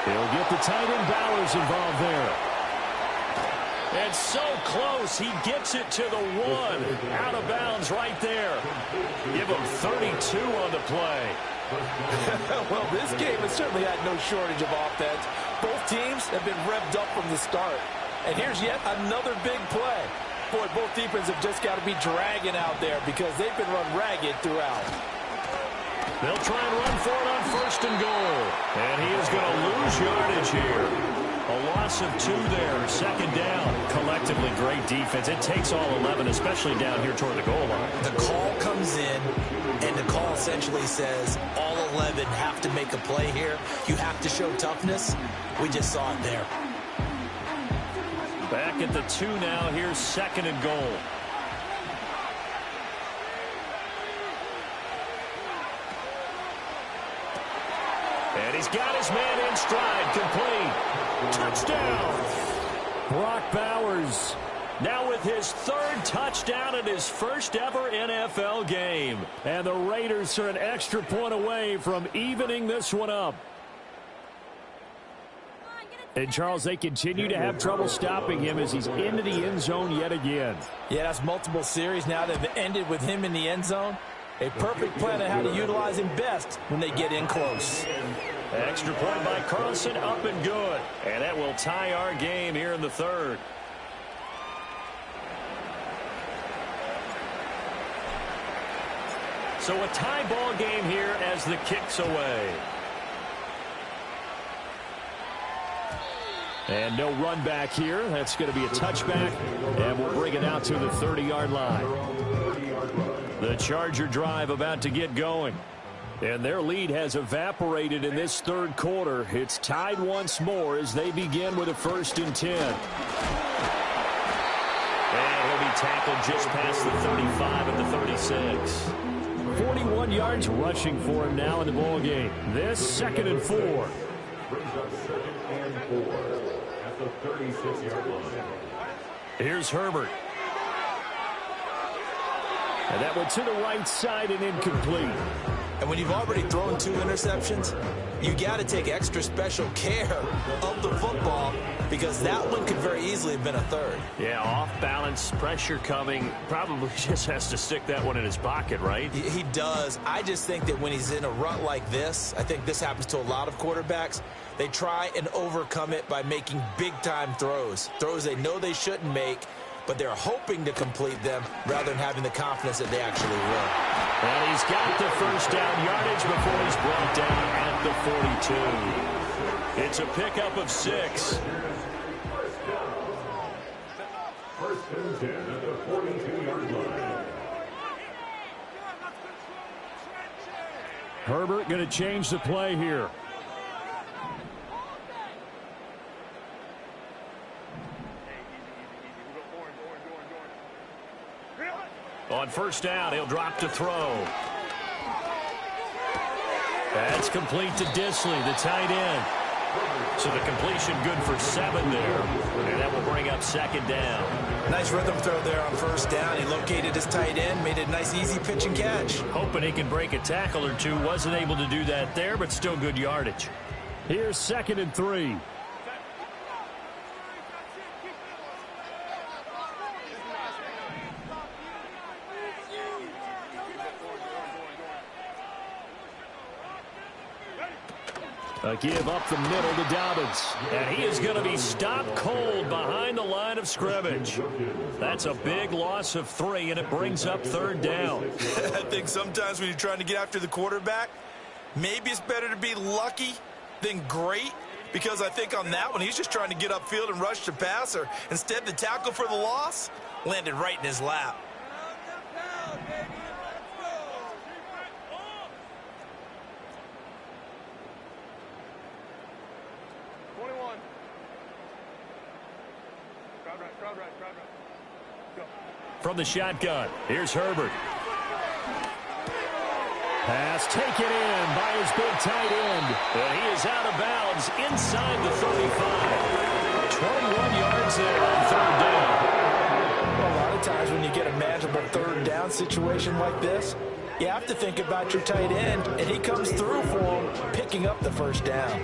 He'll get the tight end Bowers involved there. And so close, he gets it to the 1. Out of bounds right there. Give him 32 on the play. Well, this game has certainly had no shortage of offense. Both teams have been revved up from the start. And here's yet another big play. Boy, both defenses have just got to be dragging out there because they've been run ragged throughout. They'll try and run for it on 1st and goal. And he is going to lose yardage here. A loss of 2 there, 2nd down. Collectively, great defense. It takes all 11, especially down here toward the goal line. The call comes in, and the call essentially says all 11 have to make a play here. You have to show toughness. We just saw it there. Back at the 2 now. Here's 2nd and goal. And he's got his man in stride, complete. Touchdown. Brock Bowers. Now with his 3rd touchdown in his 1st ever NFL game. And the Raiders are an extra point away from evening this one up. And, Charles, they continue to have trouble stopping him as he's into the end zone yet again. Yeah, that's multiple series now that have ended with him in the end zone. A perfect plan on how to utilize him best when they get in close. Extra point by Carlson, up and good. And that will tie our game here in the 3rd. So a tie ball game here as the kick's away. And no run back here. That's going to be a touchback, and we'll bring it out to the 30-yard line. The Charger drive about to get going. And their lead has evaporated in this third quarter. It's tied once more as they begin with a 1st and 10. And he'll be tackled just past the 35 at the 36. 41 yards rushing for him now in the ball game. This 2nd and 4. Brings up 2nd and 4 at the 36-yard line. Here's Herbert. And that went to the right side and incomplete. And when you've already thrown 2 interceptions, you got to take extra special care of the football because that one could very easily have been a 3rd. Yeah, off balance, pressure coming. Probably just has to stick that one in his pocket, right? He does. I just think that when he's in a rut like this, I think this happens to a lot of quarterbacks, they try and overcome it by making big-time throws. Throws they know they shouldn't make, but they're hoping to complete them rather than having the confidence that they actually will. And he's got the 1st down yardage before he's brought down at the 42. It's a pickup of 6. First and 10 at the 42-yard line. Herbert going to change the play here. On 1st down, he'll drop to throw. That's complete to Disley, the tight end. So the completion good for 7 there. And that will bring up 2nd down. Nice rhythm throw there on 1st down. He located his tight end, made it a nice, easy pitch and catch. Hoping he can break a tackle or 2. Wasn't able to do that there, but still good yardage. Here's 2nd and 3. A give up the middle to Dobbins. And he is going to be stopped cold behind the line of scrimmage. That's a big loss of 3, and it brings up 3rd down. I think sometimes when you're trying to get after the quarterback, maybe it's better to be lucky than great, because I think on that one, he's just trying to get upfield and rush the passer. Instead, the tackle for the loss landed right in his lap. From the shotgun, here's Herbert. Pass taken in by his big tight end. And he is out of bounds inside the 35. 21 yards there on 3rd down. Well, a lot of times when you get a manageable 3rd down situation like this, you have to think about your tight end, and he comes through for him, picking up the 1st down.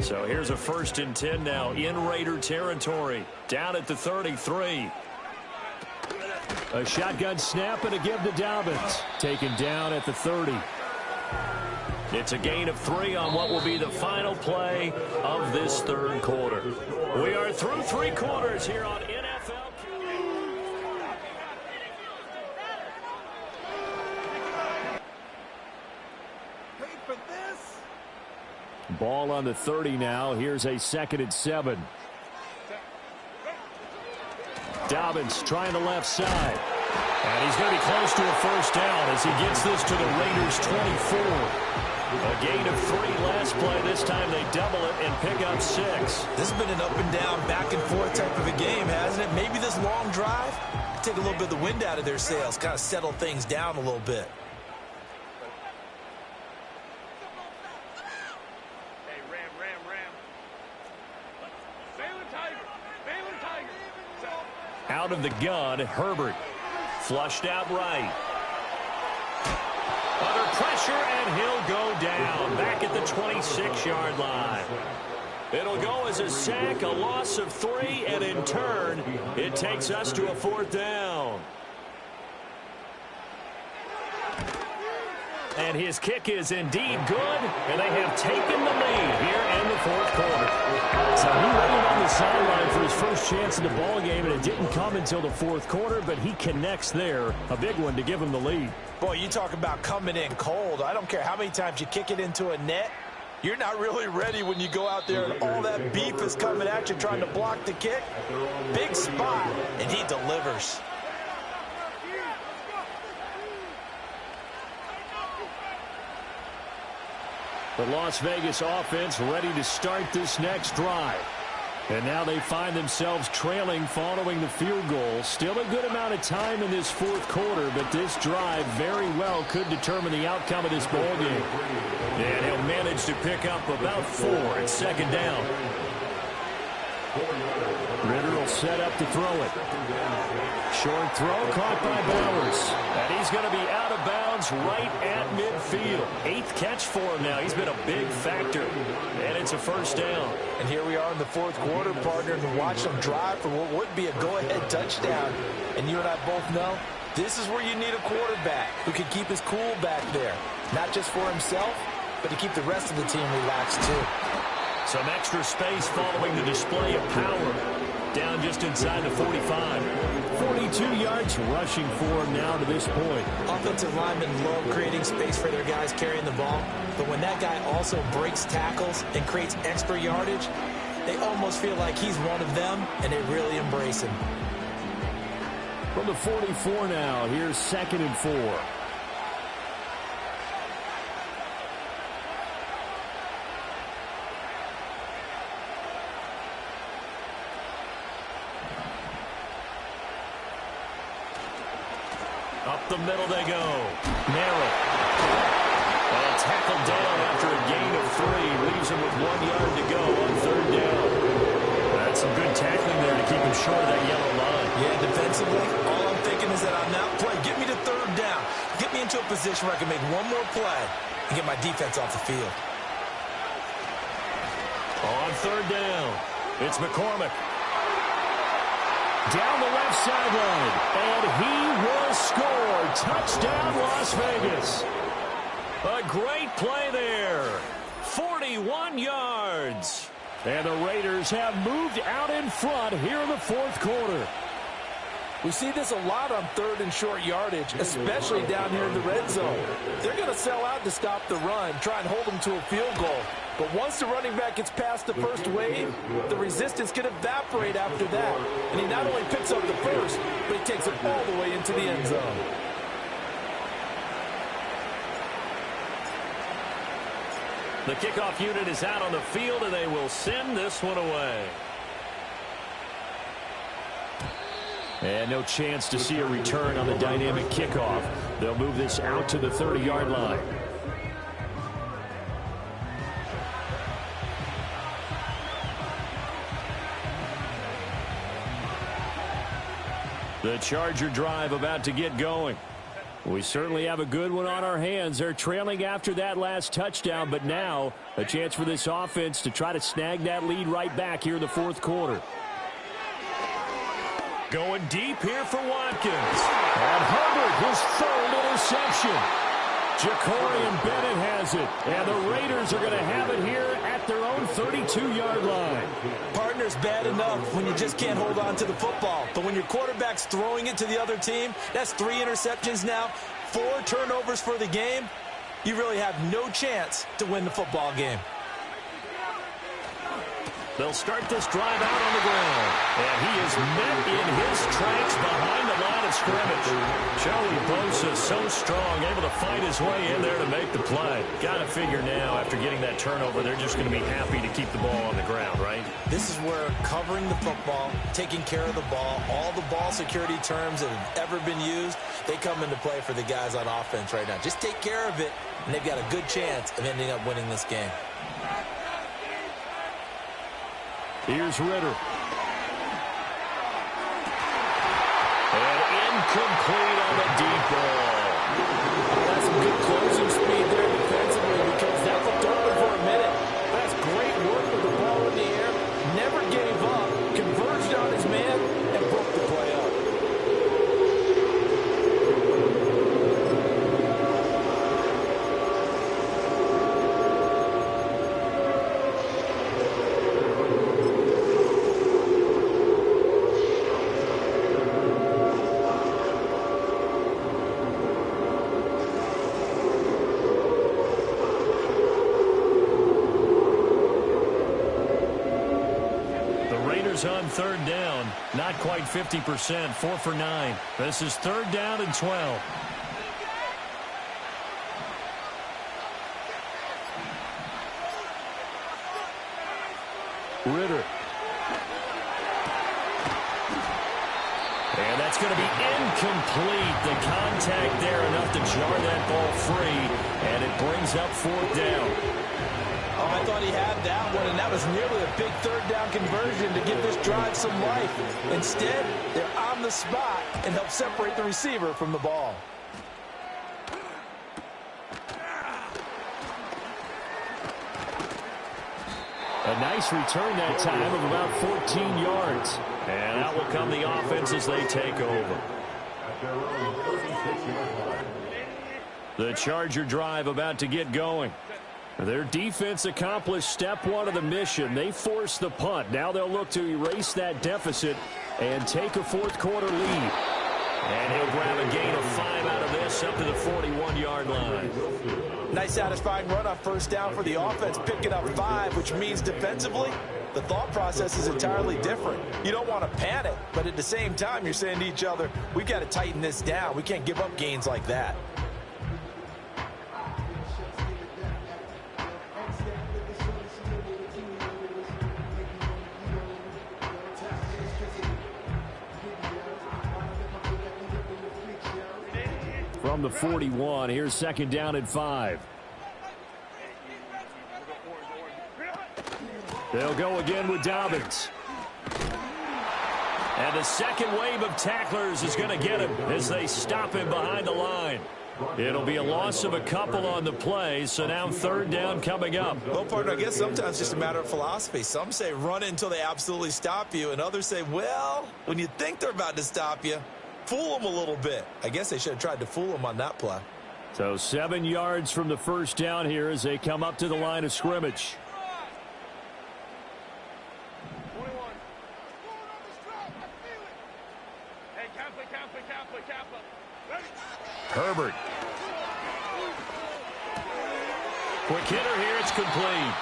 So here's a 1st and 10 now in Raider territory. Down at the 33. A shotgun snap and a give to Dobbins. Taken down at the 30. It's a gain of 3 on what will be the final play of this 3rd quarter. We are through 3 quarters here on NFL. Ball on the 30 now. Here's a 2nd and 7. Dobbins trying the left side. And he's going to be close to a 1st down as he gets this to the Raiders' 24. A gain of 3 last play. This time they double it and pick up 6. This has been an up and down, back and forth type of a game, hasn't it? Maybe this long drive take a little bit of the wind out of their sails, kind of settle things down a little bit. Out of the gun, Herbert. Flushed out right. Under pressure, and he'll go down. Back at the 26-yard line. It'll go as a sack, a loss of 3, and in turn, it takes us to a 4th down. And his kick is indeed good, and they have taken the lead here in the fourth quarter. So he waited on the sideline for his first chance in the ball game, and it didn't come until the fourth quarter, but he connects there, a big one to give him the lead. Boy, you talk about coming in cold. I don't care how many times you kick it into a net. You're not really ready when you go out there and all that beef is coming at you trying to block the kick. Big spot, and he delivers. The Las Vegas offense ready to start this next drive. And now they find themselves trailing following the field goal. Still a good amount of time in this fourth quarter, but this drive very well could determine the outcome of this ball game. And he'll manage to pick up about 4 at second down. Ritter will set up to throw it. Short throw caught by Bowers. And he's going to be out of bounds right at midfield. 8th catch for him now. He's been a big factor. And it's a first down. And here we are in the fourth quarter, partner, and watch them drive for what would be a go-ahead touchdown. And you and I both know this is where you need a quarterback who can keep his cool back there. Not just for himself, but to keep the rest of the team relaxed too. Some extra space following the display of power. Down just inside the 45. 42 yards rushing for him now to this point. Offensive linemen love creating space for their guys carrying the ball. But when that guy also breaks tackles and creates extra yardage, they almost feel like he's one of them, and they really embrace him. From the 44 now, here's 2nd and 4. Up the middle they go. Narrow. And tackled down after a gain of 3. Leaves him with 1 yard to go on 3rd down. That's some good tackling there to keep him short of that yellow line. Yeah, defensively, all I'm thinking is that on that play, get me to 3rd down. Get me into a position where I can make one more play and get my defense off the field. On 3rd down, it's McCormick. Down the left sideline, and he will score. Touchdown, Las Vegas. A great play there. 41 yards. And the Raiders have moved out in front here in the fourth quarter. We see this a lot on 3rd and short yardage, especially down here in the red zone. They're going to sell out to stop the run, try and hold them to a field goal. But once the running back gets past the first wave, the resistance can evaporate after that. And he not only picks up the first, but he takes it all the way into the end zone. The kickoff unit is out on the field, and they will send this one away. And no chance to see a return on the dynamic kickoff. They'll move this out to the 30-yard line. The Charger drive about to get going. We certainly have a good one on our hands. They're trailing after that last touchdown, but now a chance for this offense to try to snag that lead right back here in the fourth quarter. Going deep here for Watkins. And Herbert, his 3rd interception. Ja'Cory Bennett has it, and the Raiders are going to have it here at their own 32-yard line. Partner's bad enough when you just can't hold on to the football. But when your quarterback's throwing it to the other team, that's 3 interceptions now, 4 turnovers for the game. You really have no chance to win the football game. They'll start this drive out on the ground. And he is met in his tracks behind the line of scrimmage. Joey Bosa so strong, able to fight his way in there to make the play. Got to figure now, after getting that turnover, they're just going to be happy to keep the ball on the ground, right? This is where covering the football, taking care of the ball, all the ball security terms that have ever been used, they come into play for the guys on offense right now. Just take care of it, and they've got a good chance of ending up winning this game. Here's Ritter. And incomplete on the deep ball. That's some good closing speed there defensively, because that looked open for a minute. That's great work with the ball in the air. Never gave up, converged on his man, and broke the play up. goes on third down. Not quite 50%, 4 for 9. This is third down and 12. Ritter. And that's going to be incomplete. The contact there enough to jar that ball free, and it brings up fourth down. Oh, I thought he had that one, and that was nearly a big third down conversion to give this drive some life. Instead, they're on the spot and help separate the receiver from the ball. A nice return that time of about 14 yards. And out will come the offense as they take over. The Charger drive about to get going. Their defense accomplished step one of the mission. They forced the punt. Now they'll look to erase that deficit and take a fourth quarter lead. And he'll grab a gain of 5 out of this up to the 41-yard line. Nice satisfying run on first down for the offense, picking up 5, which means defensively, the thought process is entirely different. You don't want to panic, but at the same time, you're saying to each other, we've got to tighten this down. We can't give up gains like that. From the 41, here's second down and 5. They'll go again with Dobbins. And the second wave of tacklers is going to get him as they stop him behind the line. It'll be a loss of a couple on the play, so now third down coming up. Well, partner, I guess sometimes it's just a matter of philosophy. Some say run it until they absolutely stop you, and others say, well, when you think they're about to stop you, fool them a little bit. I guess they should have tried to fool them on that play. So 7 yards from the first down here as they come up to the line of scrimmage. Herbert. Quick hitter here, it's complete.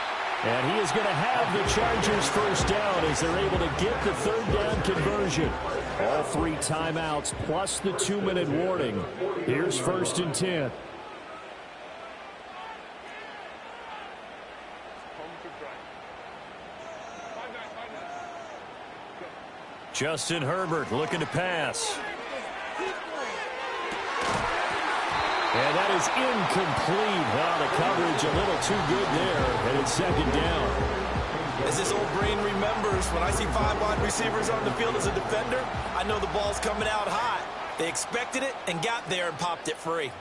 And he is going to have the Chargers first down as they're able to get the third down conversion. All 3 timeouts plus the 2-minute warning. Here's first and 10. Justin Herbert looking to pass. And that is incomplete. Well, the coverage a little too good there, and it's second down. As this old brain remembers, when I see 5 wide receivers on the field as a defender, I know the ball's coming out hot. They expected it and got there and popped it free.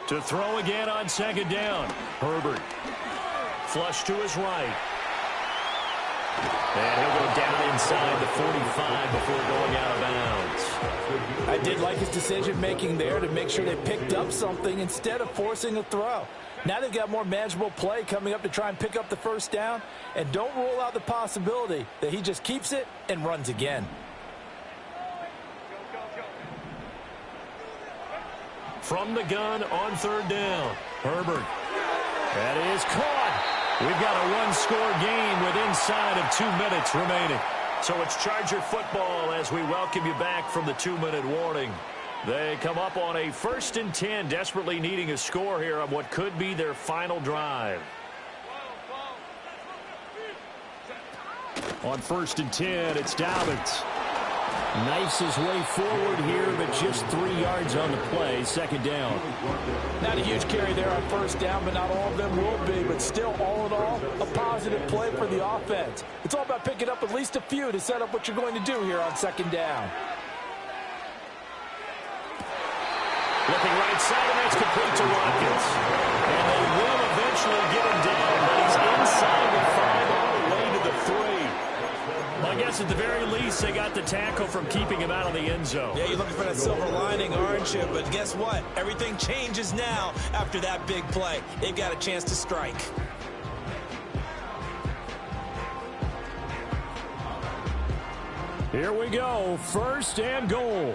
To throw again on second down. Herbert. Flush to his right. And he'll go down inside the 45 before going out of bounds. I did like his decision-making there to make sure they picked up something instead of forcing a throw. Now they've got more manageable play coming up to try and pick up the first down, and don't rule out the possibility that he just keeps it and runs again. From the gun on third down. Herbert. That is caught. We've got a one-score game with inside of 2 minutes remaining. So it's Charger football as we welcome you back from the 2-minute warning. They come up on a 1st and 10, desperately needing a score here on what could be their final drive. On 1st and 10, it's Dobbins. Knifes his way forward here, but just 3 yards on the play. Second down. Not a huge carry there on first down, but not all of them will be. But still, all in all, a positive play for the offense. It's all about picking up at least a few to set up what you're going to do here on second down. Looking right side, and that's complete to Watkins. And they will eventually get him down, but he's inside the 5 all the way to the 3. Well, I guess at the very least, they got the tackle from keeping him out of the end zone. Yeah, you're looking for that silver lining, aren't you? But guess what? Everything changes now after that big play. They've got a chance to strike. Here we go. First and goal.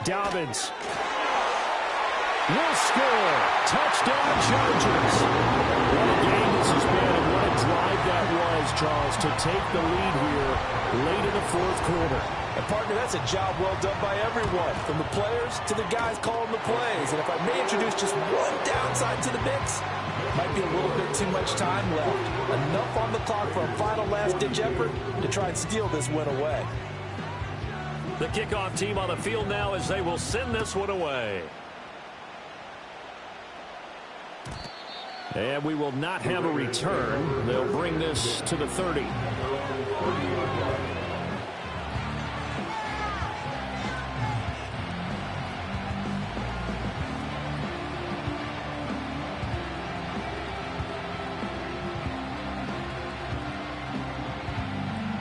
Dobbins will score. Touchdown, Chargers. What a game this has been, and what a drive that was, Charles, to take the lead here late in the fourth quarter. And, partner, that's a job well done by everyone, from the players to the guys calling the plays. And if I may introduce just one downside to the mix, might be a little bit too much time left. Enough on the clock for a final last-ditch effort to try and steal this win away. The kickoff team on the field now as they will send this one away. And we will not have a return. They'll bring this to the 30.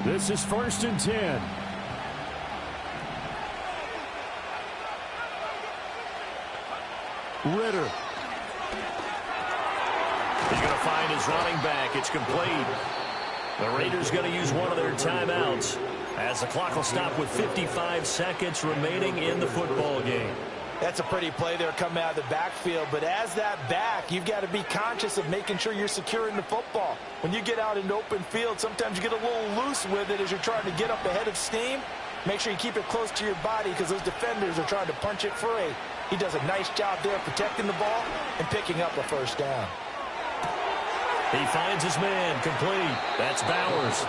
This is 1st and 10. Ritter. He's going to find his running back. It's complete. The Raiders going to use one of their timeouts as the clock will stop with 55 seconds remaining in the football game. That's a pretty play there coming out of the backfield, but as that back, you've got to be conscious of making sure you're securing the football. When you get out in open field, sometimes you get a little loose with it as you're trying to get up ahead of steam. Make sure you keep it close to your body because those defenders are trying to punch it free. He does a nice job there protecting the ball and picking up a first down. He finds his man, complete. That's Bowers.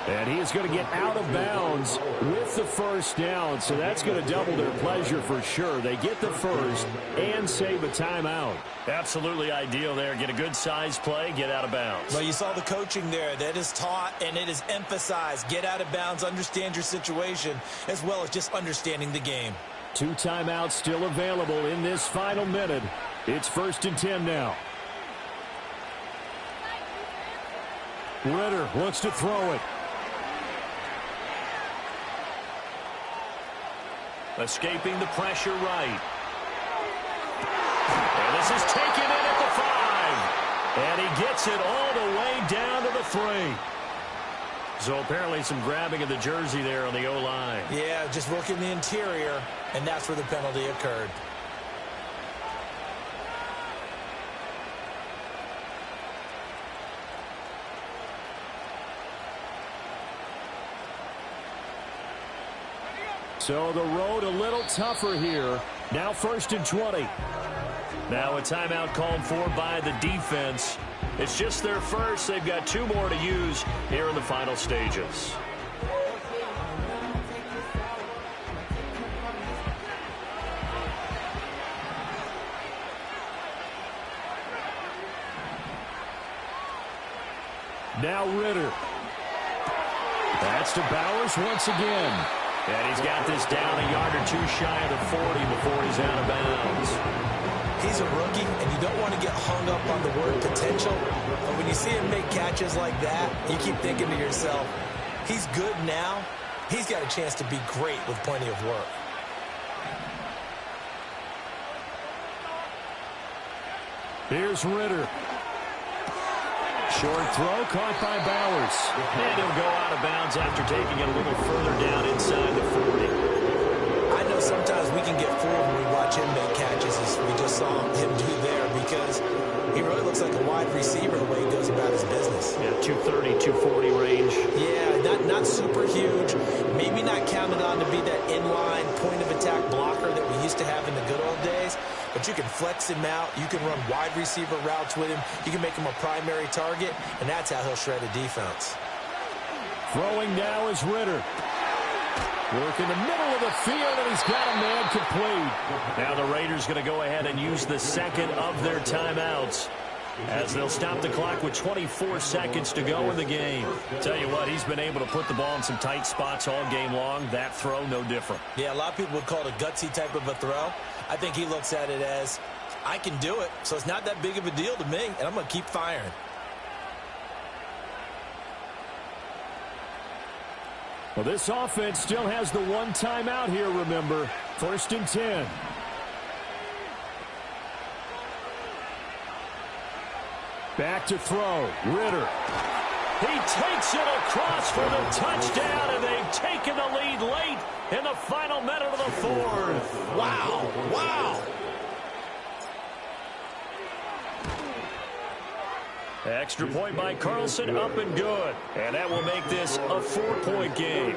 And he is going to get out of bounds with the first down, so that's going to double their pleasure for sure. They get the first and save a timeout. Absolutely ideal there. Get a good size play, get out of bounds. Well, you saw the coaching there. That is taught and it is emphasized. Get out of bounds, understand your situation, as well as just understanding the game. 2 timeouts still available in this final minute. It's 1st and 10 now. Ritter wants to throw it. Escaping the pressure right. And this is taken in at the 5. And he gets it all the way down to the 3. So apparently some grabbing of the jersey there on the O-line. Yeah, just working the interior, and that's where the penalty occurred. So the road a little tougher here. Now 1st and 20. Now a timeout called for by the defense. It's just their first. They've got 2 more to use here in the final stages. Now Ritter. That's to Bowers once again. And he's got this down a yard or 2 shy of the 40 before he's out of bounds. He's a rookie, and you don't want to get hung up on the word potential. But when you see him make catches like that, you keep thinking to yourself, he's good now. He's got a chance to be great with plenty of work. Here's Ritter. Short throw caught by Bowers. And he'll go out of bounds after taking it a little further down inside the 40. I know sometimes we can get fooled when we watch him make catches, as we just saw him do there, because he really looks like a wide receiver the way he goes about his business. Yeah, 230, 240 range. Yeah, not super huge. Maybe not counted on to be that inline point-of-attack blocker that we used to have in the good old days. But you can flex him out. You can run wide receiver routes with him. You can make him a primary target, and that's how he'll shred a defense. Throwing now is Ritter. Work in the middle of the field, and he's got a man complete. Now the Raiders going to go ahead and use the second of their timeouts as they'll stop the clock with 24 seconds to go in the game. Tell you what, he's been able to put the ball in some tight spots all game long. That throw, no different. Yeah, a lot of people would call it a gutsy type of a throw. I think he looks at it as, I can do it, so it's not that big of a deal to me, and I'm going to keep firing. Well, this offense still has the 1 timeout here, remember. 1st and 10. Back to throw. Ritter. He takes it across for the touchdown, and they've taken the lead late in the final minute of the fourth. Wow, wow. Extra point by Carlson, up and good. And that will make this a 4-point game.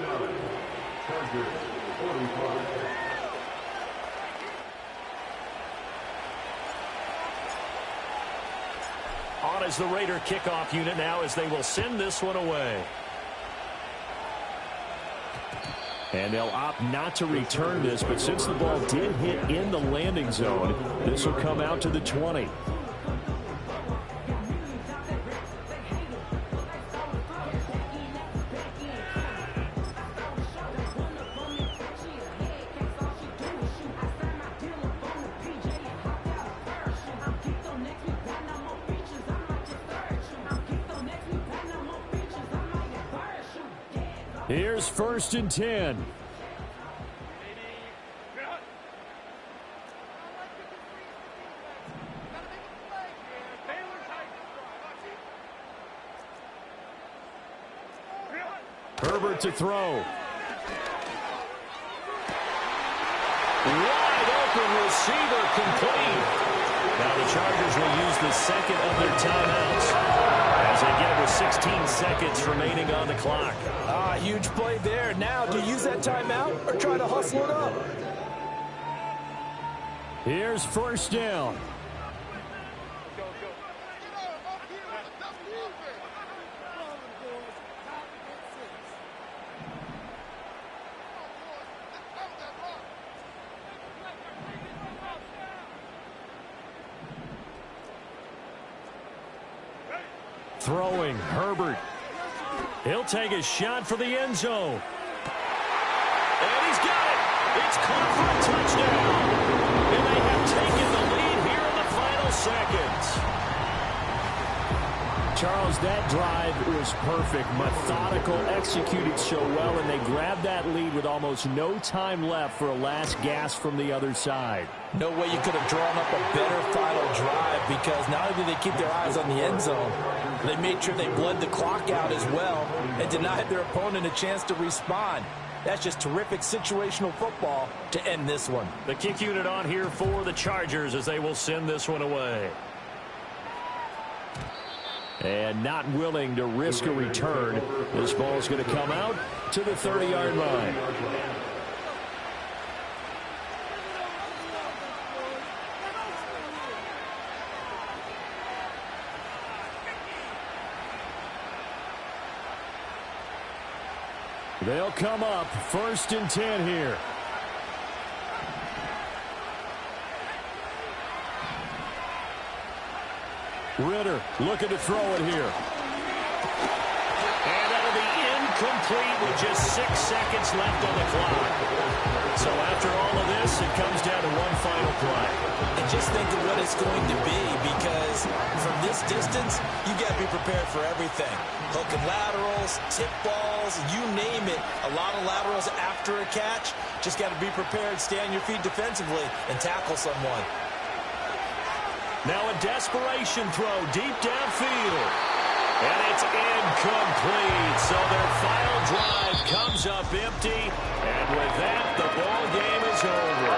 On as the Raider kickoff unit now as they will send this one away. And they'll opt not to return this, but since the ball did hit in the landing zone, this will come out to the 20. Here's 1st and 10. Herbert to throw. Wide open receiver, complete. Now the Chargers will use the second of their timeouts as they get it with 16 seconds remaining on the clock. Huge play there. Now, do you use that timeout or try to hustle it up? Here's 1st down. Throwing, Herbert. He'll take a shot for the end zone. And he's got it. It's caught for a touchdown. And they have taken the lead here in the final seconds. Charles, that drive was perfect. Methodical, executed so well, and they grabbed that lead with almost no time left for a last gasp from the other side. No way you could have drawn up a better final drive, because not only did they keep their eyes on the end zone, they made sure they bled the clock out as well and denied their opponent a chance to respond. That's just terrific situational football to end this one. The kick unit on here for the Chargers as they will send this one away. And not willing to risk a return, this ball is going to come out to the 30-yard line. They'll come up 1st and 10 here. Ritter looking to throw it here. And that'll be incomplete with just 6 seconds left on the clock. So after all of this, it comes down to one final play. And just think of what it's going to be, because from this distance, you got to be prepared for everything. Hook and laterals, tip balls, you name it. A lot of laterals after a catch. Just got to be prepared, stay on your feet defensively, and tackle someone. Now a desperation throw deep downfield. And it's incomplete. So their final drive comes up empty. And with that, the ball game is over.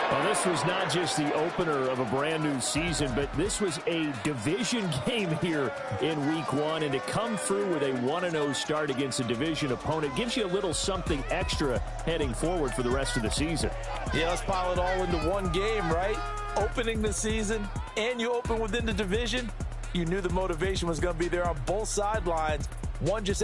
Well, this was not just the opener of a brand new season, but this was a division game here in week 1. And to come through with a 1-0 start against a division opponent gives you a little something extra heading forward for the rest of the season. Yeah, let's pile it all into one game, right? Opening the season, and you open within the division. You knew the motivation was going to be there on both sidelines. One just